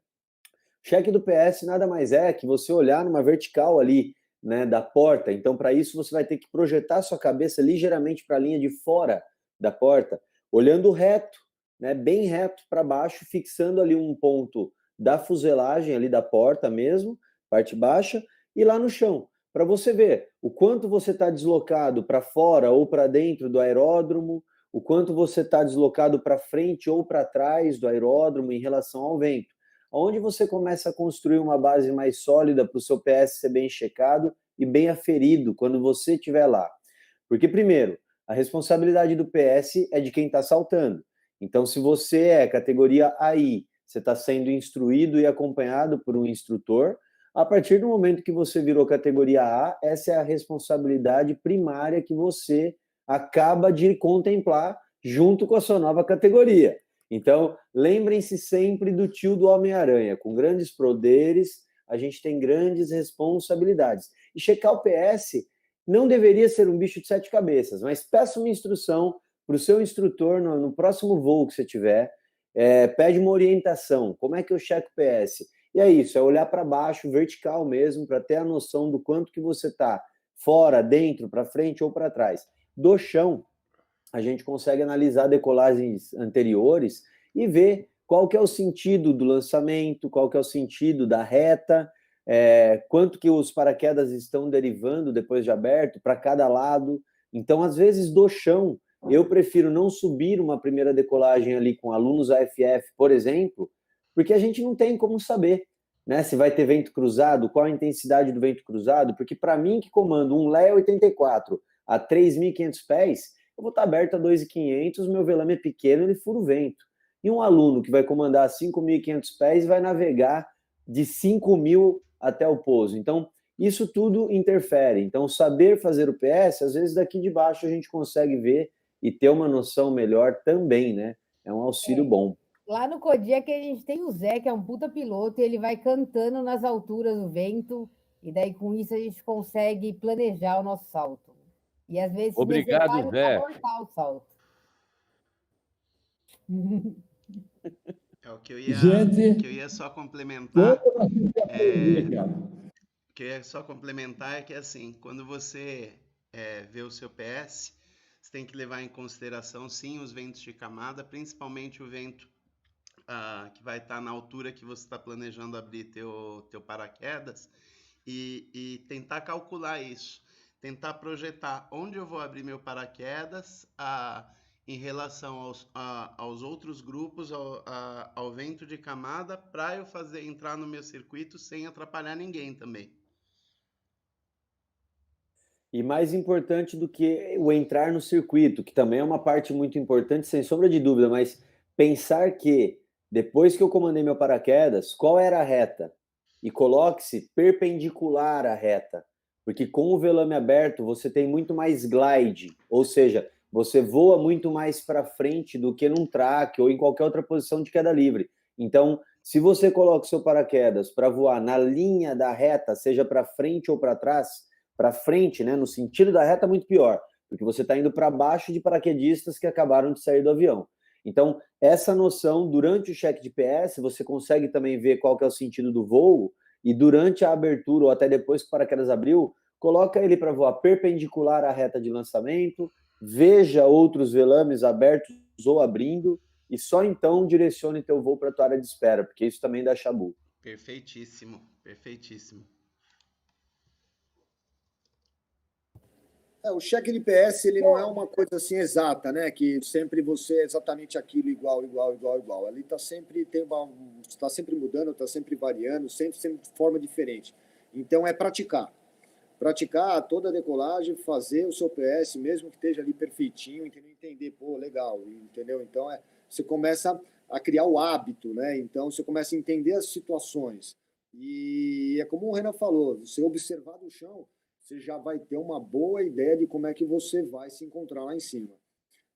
o cheque do PS nada mais é que você olhar numa vertical ali, né, da porta. Então, para isso, você vai ter que projetar sua cabeça ligeiramente para a linha de fora da porta, olhando reto, né, bem reto para baixo, fixando ali um ponto da fuselagem ali da porta mesmo, parte baixa, e lá no chão, para você ver o quanto você está deslocado para fora ou para dentro do aeródromo, o quanto você está deslocado para frente ou para trás do aeródromo em relação ao vento. Onde você começa a construir uma base mais sólida para o seu PS ser bem checado e bem aferido quando você estiver lá. Porque, primeiro, a responsabilidade do PS é de quem está saltando. Então, se você é categoria AI, você está sendo instruído e acompanhado por um instrutor. A partir do momento que você virou categoria A, essa é a responsabilidade primária que você acaba de contemplar junto com a sua nova categoria. Então, lembrem-se sempre do tio do Homem-Aranha. Com grandes poderes, a gente tem grandes responsabilidades. E checar o PS não deveria ser um bicho de 7 cabeças, mas peça uma instrução para o seu instrutor no próximo voo que você tiver, pede uma orientação. Como é que eu checo o PS? E é isso, é olhar para baixo, vertical mesmo, para ter a noção do quanto que você está fora, dentro, para frente ou para trás. Do chão, a gente consegue analisar decolagens anteriores e ver qual que é o sentido do lançamento, qual que é o sentido da reta, quanto que os paraquedas estão derivando depois de aberto para cada lado. Então, às vezes, do chão, eu prefiro não subir uma primeira decolagem ali com alunos AFF, por exemplo, porque a gente não tem como saber, né, se vai ter vento cruzado, qual a intensidade do vento cruzado, porque para mim que comando um Leia 84 a 3.500 pés, eu vou estar aberto a 2.500, meu velame é pequeno, ele fura o vento. E um aluno que vai comandar 5.500 pés vai navegar de 5.000 até o pouso. Então, isso tudo interfere. Então, saber fazer o PS, às vezes daqui de baixo a gente consegue ver e ter uma noção melhor também, né? É um auxílio bom. Lá no Kodiak a gente tem o Zé, que é um puta piloto, e ele vai cantando nas alturas do vento, e daí com isso a gente consegue planejar o nosso salto. E às vezes Obrigado, Zé. Abortar o salto. O que eu ia só complementar. O que eu ia só complementar é que, assim, quando você vê o seu PS, você tem que levar em consideração, sim, os ventos de camada, principalmente o vento que vai estar na altura que você está planejando abrir teu paraquedas, e tentar calcular isso, tentar projetar onde eu vou abrir meu paraquedas em relação aos outros grupos, ao vento de camada, para eu entrar no meu circuito sem atrapalhar ninguém também. E mais importante do que o entrar no circuito, que também é uma parte muito importante, sem sombra de dúvida, mas pensar que depois que eu comandei meu paraquedas, qual era a reta? E coloque-se perpendicular à reta, porque com o velame aberto você tem muito mais glide, ou seja, você voa muito mais para frente do que num track ou em qualquer outra posição de queda livre. Então, se você coloca o seu paraquedas para voar na linha da reta, seja para frente ou para trás, para frente, né, no sentido da reta, muito pior, porque você está indo para baixo de paraquedistas que acabaram de sair do avião. Então, essa noção, durante o cheque de PS, você consegue também ver qual que é o sentido do voo, e durante a abertura, ou até depois que o paraquedas abriu, coloca ele para voar perpendicular à reta de lançamento, veja outros velames abertos ou abrindo, e só então direcione teu voo para a tua área de espera, porque isso também dá chabu. Perfeitíssimo, perfeitíssimo. O cheque de PS, ele não é uma coisa assim exata, né? Que sempre você é exatamente aquilo, igual. Ali está sempre, tá sempre mudando, está sempre variando, sempre de forma diferente. Então, é praticar. Praticar toda a decolagem, fazer o seu PS, mesmo que esteja ali perfeitinho, entender, pô, legal, entendeu? Então, você começa a criar o hábito, né? Então, você começa a entender as situações. E é como o Renan falou, você observar do chão, você já vai ter uma boa ideia de como é que você vai se encontrar lá em cima.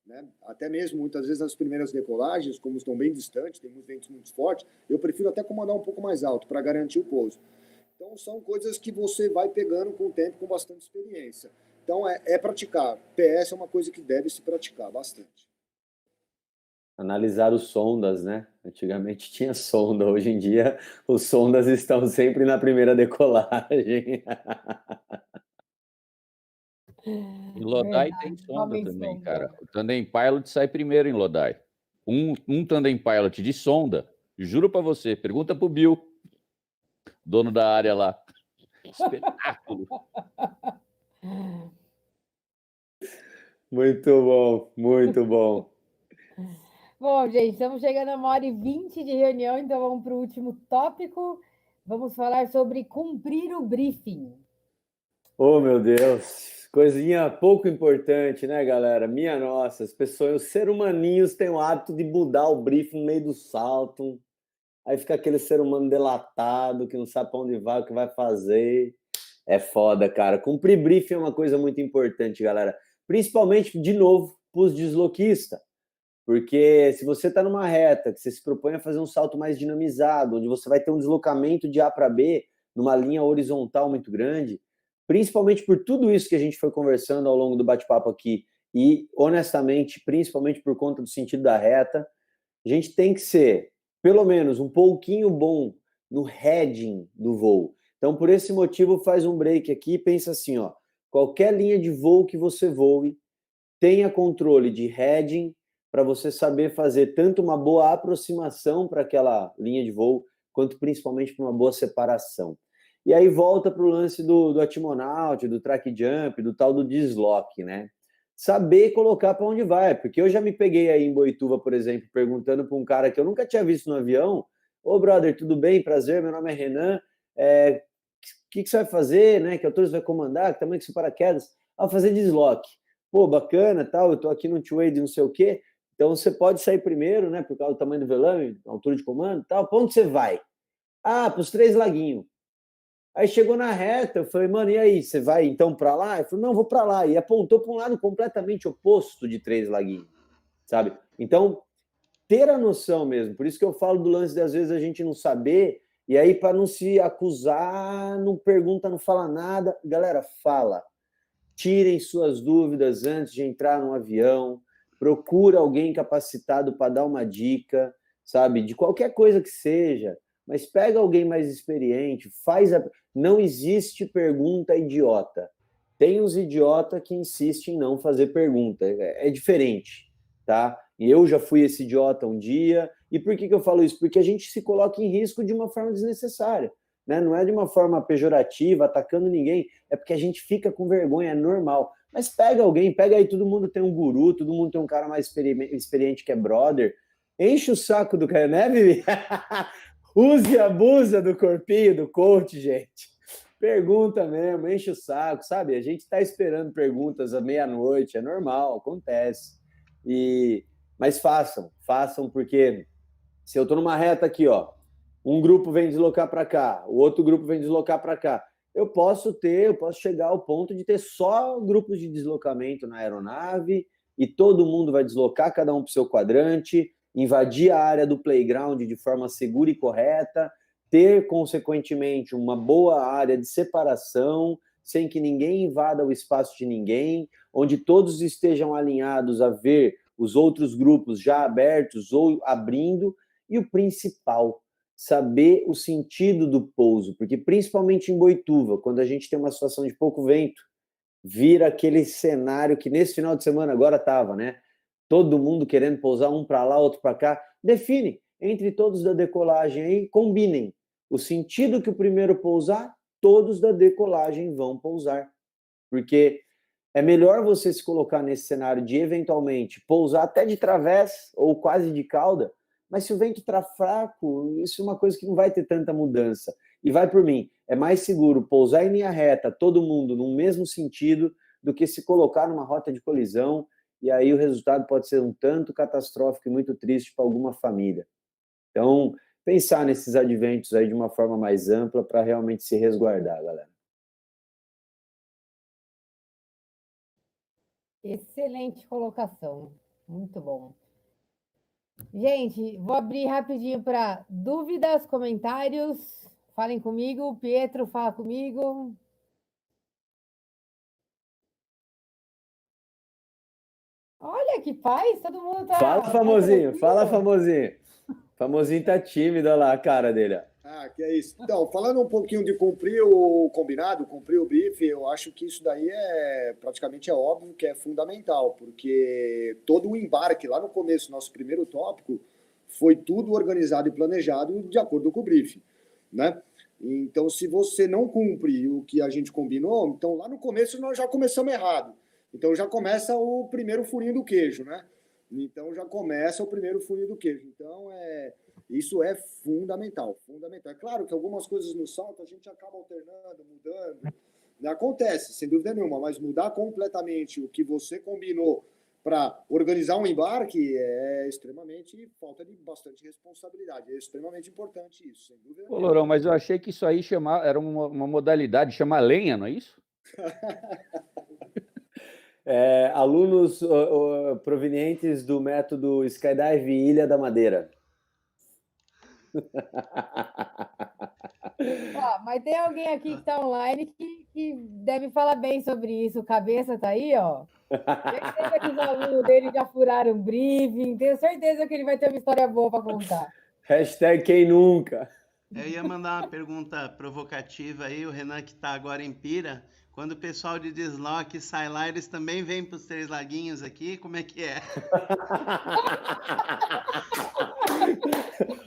Né? Até mesmo, muitas vezes, nas primeiras decolagens, como estão bem distantes, tem muitos ventos muito fortes, eu prefiro até comandar um pouco mais alto para garantir o pouso. Então, são coisas que você vai pegando com o tempo, com bastante experiência. Então, é praticar. PS é uma coisa que deve se praticar bastante. Analisar os sondas, né? Antigamente tinha sonda, hoje em dia os sondas estão sempre na primeira decolagem. Em Lodai tem sonda também, cara. O Tandem Pilot sai primeiro em Lodai. Um Tandem Pilot de sonda, juro para você, pergunta pro Bill, dono da área lá. Espetáculo. Muito bom, muito bom. Bom, gente, estamos chegando a 1h20 de reunião, então vamos para o último tópico. Vamos falar sobre cumprir o briefing. Oh, meu Deus. Coisinha pouco importante, né, galera? Minha nossa, as pessoas, os seres humaninhos têm o hábito de mudar o briefing no meio do salto. Aí fica aquele ser humano delatado, que não sabe para onde vai, o que vai fazer. É foda, cara. Cumprir briefing é uma coisa muito importante, galera. Principalmente, de novo, para os desloquistas. Porque se você está numa reta, que você se propõe a fazer um salto mais dinamizado, onde você vai ter um deslocamento de A para B, numa linha horizontal muito grande, principalmente por tudo isso que a gente foi conversando ao longo do bate-papo aqui, e, honestamente, principalmente por conta do sentido da reta, a gente tem que ser, pelo menos, um pouquinho bom no heading do voo. Então, por esse motivo, faz um break aqui e pensa assim, ó, qualquer linha de voo que você voe, tenha controle de heading, para você saber fazer tanto uma boa aproximação para aquela linha de voo, quanto principalmente para uma boa separação. E aí volta para o lance do Atimonaut, do track jump, do tal do desloque, né? Saber colocar para onde vai, porque eu já me peguei aí em Boituva, por exemplo, perguntando para um cara que eu nunca tinha visto no avião, ô brother, tudo bem? Prazer, meu nome é Renan, que você vai fazer, né? Que altura você vai comandar, que tamanho que você paraquedas? Ah, fazer desloque. Pô, bacana, tal, eu tô aqui no two-way de não sei o quê, então você pode sair primeiro, né, por causa do tamanho do velame, altura de comando e tal. Para onde você vai? Ah, para os 3 laguinhos. Aí chegou na reta, eu falei, mano, e aí, você vai então para lá? Ele falou, não, vou para lá. E apontou para um lado completamente oposto de 3 laguinhos, sabe? Então, ter a noção mesmo. Por isso que eu falo do lance de, às vezes, a gente não saber, e aí para não se acusar, não pergunta, não fala nada. Galera, fala. Tirem suas dúvidas antes de entrar no avião. Procura alguém capacitado para dar uma dica, sabe? De qualquer coisa que seja, mas pega alguém mais experiente, não existe pergunta idiota. Tem uns idiotas que insistem em não fazer pergunta, é diferente, tá? E eu já fui esse idiota um dia, e por que eu falo isso? Porque a gente se coloca em risco de uma forma desnecessária, né? Não é de uma forma pejorativa, atacando ninguém, é porque a gente fica com vergonha, é normal. Mas pega alguém, pega aí, todo mundo tem um guru, todo mundo tem um cara mais experiente que é brother. Enche o saco do cara, né, Vivi? Use e abusa do corpinho, do coach, gente. Pergunta mesmo, enche o saco, sabe? A gente tá esperando perguntas à meia-noite, é normal, acontece. Mas façam, porque se eu tô numa reta aqui, ó, um grupo vem deslocar para cá, o outro grupo vem deslocar para cá, eu posso chegar ao ponto de ter só grupos de deslocamento na aeronave e todo mundo vai deslocar, cada um para o seu quadrante, invadir a área do playground de forma segura e correta, ter, consequentemente, uma boa área de separação, sem que ninguém invada o espaço de ninguém, onde todos estejam alinhados a ver os outros grupos já abertos ou abrindo, e o principal, saber o sentido do pouso, porque principalmente em Boituva, quando a gente tem uma situação de pouco vento, vira aquele cenário que nesse final de semana agora estava, né? Todo mundo querendo pousar, um para lá, outro para cá. Define entre todos da decolagem aí, combinem o sentido que o primeiro pousar, todos da decolagem vão pousar, porque é melhor você se colocar nesse cenário de eventualmente pousar até de través ou quase de cauda, mas se o vento está fraco, isso é uma coisa que não vai ter tanta mudança. E vai por mim, é mais seguro pousar em linha reta, todo mundo no mesmo sentido, do que se colocar numa rota de colisão, e aí o resultado pode ser um tanto catastrófico e muito triste para alguma família. Então, pensar nesses adventos aí de uma forma mais ampla para realmente se resguardar, galera. Excelente colocação. Muito bom. Gente, vou abrir rapidinho para dúvidas, comentários. Falem comigo. Pietro, fala comigo. Olha que paz, todo mundo tá... Fala, famosinho, fala, famosinho. Famosinho tá tímido, olha lá a cara dele. Ah, que é isso. Então, falando um pouquinho de cumprir o combinado, cumprir o brief, eu acho que isso daí praticamente óbvio que é fundamental, porque todo o embarque lá no começo, nosso primeiro tópico, foi tudo organizado e planejado de acordo com o brief, né? Então, se você não cumpre o que a gente combinou, então lá no começo nós já começamos errado. Então já começa o primeiro furinho do queijo, né? Então já começa o primeiro furinho do queijo. Então isso é fundamental, fundamental. É claro que algumas coisas no salto a gente acaba alternando, mudando. Acontece, sem dúvida nenhuma, mas mudar completamente o que você combinou para organizar um embarque é extremamente falta de bastante responsabilidade. É extremamente importante isso, sem dúvida nenhuma. Ô, Lourão, mas eu achei que isso aí era uma modalidade, chama lenha, não é isso? Alunos provenientes do método Skydive Ilha da Madeira. Ó, mas tem alguém aqui que está online que deve falar bem sobre isso. O Cabeça tá aí, ó. Certeza que os alunos dele já furaram um briefing. Tenho certeza que ele vai ter uma história boa para contar. Hashtag quem nunca. Eu ia mandar uma pergunta provocativa aí, o Renan que está agora em Pira. Quando o pessoal de desloque sai lá, eles também vêm para os Três Laguinhos aqui? Como é que é?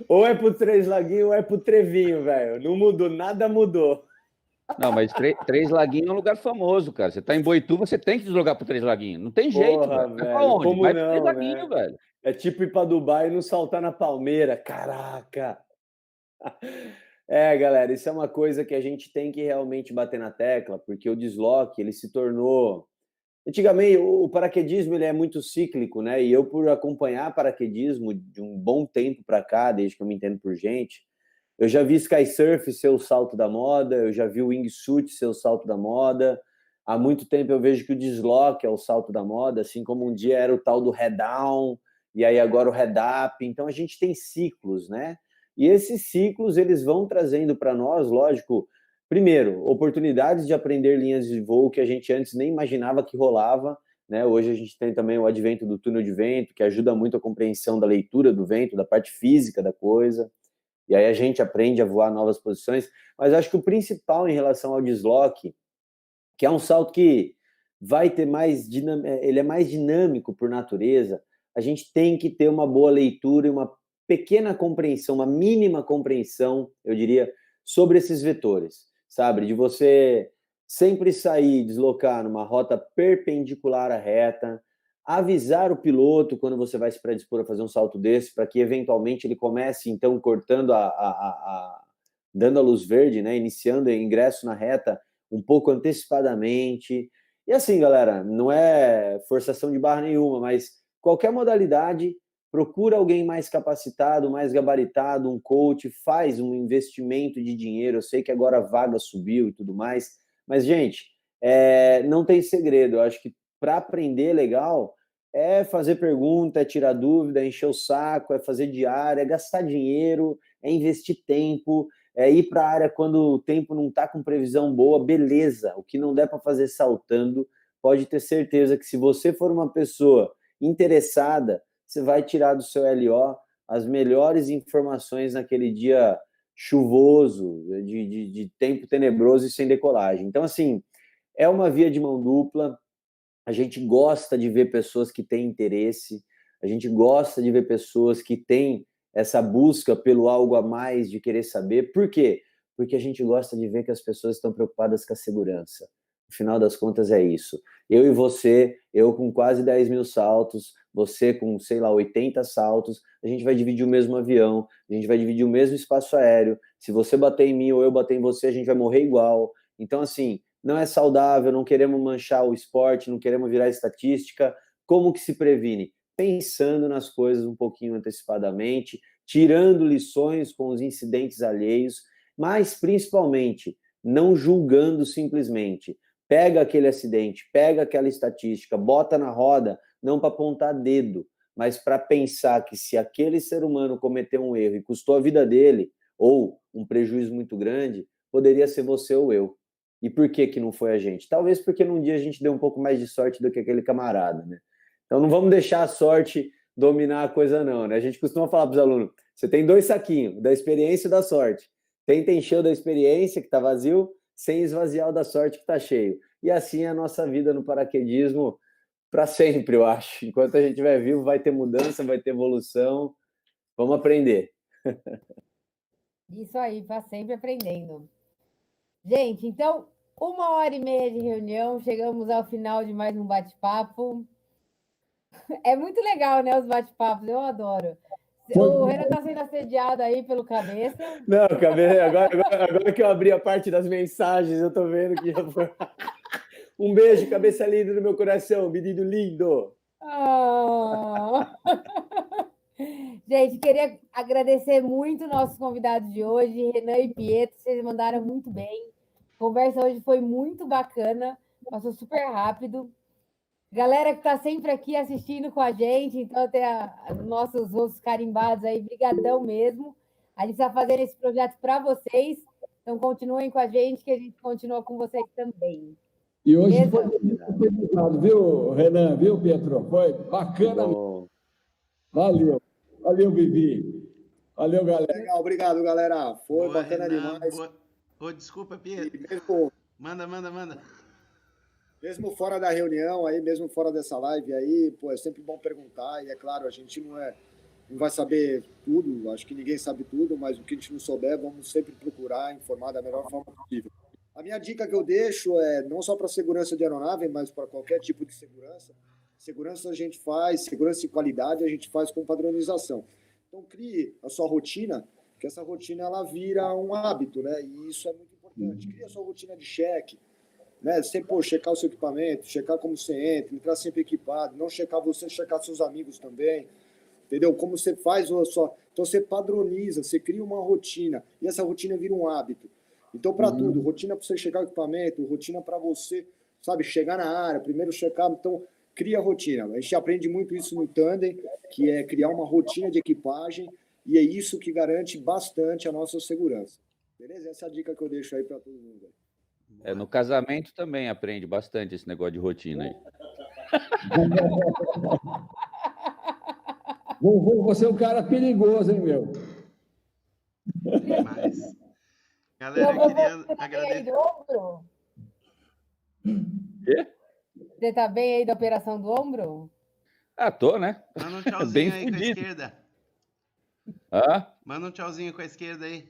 Ou é pro Três Laguinhos ou é pro Trevinho, velho. Não mudou, nada mudou. Não, mas Três Laguinhos é um lugar famoso, cara. Você tá em Boituva, você tem que deslocar pro Três Laguinhos. Não tem jeito, Porra, velho. velho. Pra onde? Como Vai não, pro Três Laguinhos, né? velho. É tipo ir pra Dubai e não saltar na palmeira. Caraca! Galera, isso é uma coisa que a gente tem que realmente bater na tecla, porque o desloque, ele se tornou... Antigamente, o paraquedismo ele é muito cíclico, né? E eu, por acompanhar paraquedismo de um bom tempo para cá, desde que eu me entendo por gente, eu já vi Skysurf ser o salto da moda, eu já vi o Wingsuit ser o salto da moda. Há muito tempo eu vejo que o desloque é o salto da moda, assim como um dia era o tal do head down, e aí agora o head up. Então a gente tem ciclos, né? E esses ciclos, eles vão trazendo para nós, lógico, primeiro, oportunidades de aprender linhas de voo que a gente antes nem imaginava que rolava, né? Hoje a gente tem também o advento do túnel de vento, que ajuda muito a compreensão da leitura do vento, da parte física da coisa, e aí a gente aprende a voar novas posições, mas acho que o principal em relação ao desloque, que é um salto que vai ter ele é mais dinâmico por natureza, a gente tem que ter uma boa leitura e uma pequena compreensão, uma mínima compreensão, eu diria, sobre esses vetores, sabe? De você sempre sair, deslocar numa rota perpendicular à reta, avisar o piloto quando você vai se predispor a fazer um salto desse, para que eventualmente ele comece, então, cortando dando a luz verde, né? Iniciando o ingresso na reta um pouco antecipadamente. E assim, galera, não é forçação de barra nenhuma, mas qualquer modalidade, procura alguém mais capacitado, mais gabaritado, um coach, faz um investimento de dinheiro. Eu sei que agora a vaga subiu e tudo mais, mas, gente, não tem segredo. Eu acho que para aprender legal, é fazer pergunta, é tirar dúvida, é encher o saco, é fazer diária, é gastar dinheiro, é investir tempo, é ir para a área quando o tempo não está com previsão boa, beleza. O que não der para fazer saltando, pode ter certeza que se você for uma pessoa interessada, você vai tirar do seu LO as melhores informações naquele dia chuvoso, de tempo tenebroso e sem decolagem. Então, assim, é uma via de mão dupla. A gente gosta de ver pessoas que têm interesse, a gente gosta de ver pessoas que têm essa busca pelo algo a mais, de querer saber. Por quê? Porque a gente gosta de ver que as pessoas estão preocupadas com a segurança. No final das contas é isso. Eu e você, eu com quase 10 mil saltos, você com, sei lá, 80 saltos, a gente vai dividir o mesmo avião, a gente vai dividir o mesmo espaço aéreo. Se você bater em mim ou eu bater em você, a gente vai morrer igual. Então, assim, não é saudável, não queremos manchar o esporte, não queremos virar estatística. Como que se previne? Pensando nas coisas um pouquinho antecipadamente, tirando lições com os incidentes alheios, mas principalmente não julgando simplesmente. Pega aquele acidente, pega aquela estatística, bota na roda, não para apontar dedo, mas para pensar que se aquele ser humano cometeu um erro e custou a vida dele, ou um prejuízo muito grande, poderia ser você ou eu. E por que que não foi a gente? Talvez porque num dia a gente deu um pouco mais de sorte do que aquele camarada, né? Então não vamos deixar a sorte dominar a coisa não, né? A gente costuma falar para os alunos, você tem 2 saquinhos, da experiência e da sorte. Tenta encher o da experiência, que está vazio, sem esvaziar o da sorte, que está cheio. E assim é a nossa vida no paraquedismo para sempre, eu acho. Enquanto a gente estiver vivo, vai ter mudança, vai ter evolução. Vamos aprender. Isso aí, para sempre aprendendo. Gente, então, 1h30 de reunião, chegamos ao final de mais um bate-papo. É muito legal, né, os bate-papos, eu adoro. O Renan está sendo assediado aí pelo Cabeça. Não, agora que eu abri a parte das mensagens, eu tô vendo que já foi... Um beijo, cabeça linda no meu coração, menino lindo. Oh. Gente, queria agradecer muito nossos convidados de hoje, Renan e Pietro, vocês mandaram muito bem. A conversa hoje foi muito bacana, passou super rápido. Galera que está sempre aqui assistindo com a gente, então tem nossos rostos carimbados aí, brigadão mesmo. A gente está fazendo esse projeto para vocês, então continuem com a gente, que a gente continua com vocês também. E hoje foi muito, viu, Renan, viu, Pietro? Foi bacana. Valeu, valeu, Vivi. Valeu, galera. Legal, obrigado, galera. Foi boa, bacana Renan, demais. Desculpa, Pietro. Mesmo... Manda. Mesmo fora da reunião, aí, mesmo fora dessa live aí, pô, é sempre bom perguntar. E é claro, a gente não vai saber tudo, acho que ninguém sabe tudo, mas o que a gente não souber, vamos sempre procurar informar da melhor forma possível. A minha dica que eu deixo é não só para segurança de aeronave, mas para qualquer tipo de segurança. Segurança a gente faz, segurança e qualidade a gente faz com padronização. Então, crie a sua rotina, que essa rotina ela vira um hábito, né? E isso é muito importante. Crie a sua rotina de cheque, né? Sempre checar o seu equipamento, checar como você entra, entrar sempre equipado, não checar você, checar seus amigos também, entendeu? Como você faz a sua... Então, você padroniza, você cria uma rotina, e essa rotina vira um hábito. Então, para tudo, rotina para você checar o equipamento, rotina para você, sabe, chegar na área, primeiro checar, então, cria a rotina. A gente aprende muito isso no Tandem, que é criar uma rotina de equipagem, e é isso que garante bastante a nossa segurança. Beleza? Essa é a dica que eu deixo aí para todo mundo. No casamento também aprende bastante esse negócio de rotina aí. Você é um cara perigoso, hein, meu? Demais. Galera, eu queria agradecer. Quê? Você está bem aí da operação do ombro? Tô, né? Manda um tchauzinho bem aí fudido. com a esquerda. Manda um tchauzinho com a esquerda aí.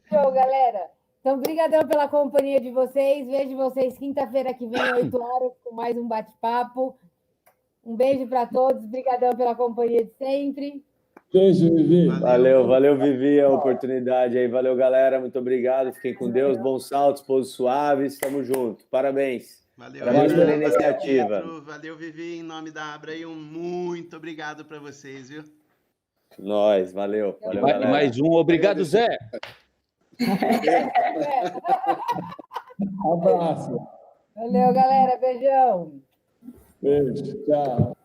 Show, galera. Então, brigadão pela companhia de vocês. Vejo vocês quinta-feira que vem, 8 horas, com mais um bate-papo. Um beijo para todos. Brigadão pela companhia de sempre. Beijo, Vivi. Valeu, Vivi, a oportunidade aí. Valeu, galera. Muito obrigado. Fiquem com Deus. Bons saltos, pousos suaves. Tamo junto. Parabéns. Parabéns pela iniciativa. Valeu, Vivi. Em nome da Abra aí, muito obrigado para vocês, viu? Nós, valeu. Valeu, galera. Mais um. Obrigado, Zé. Abraço. Valeu, galera. Beijão. Beijo. Tchau.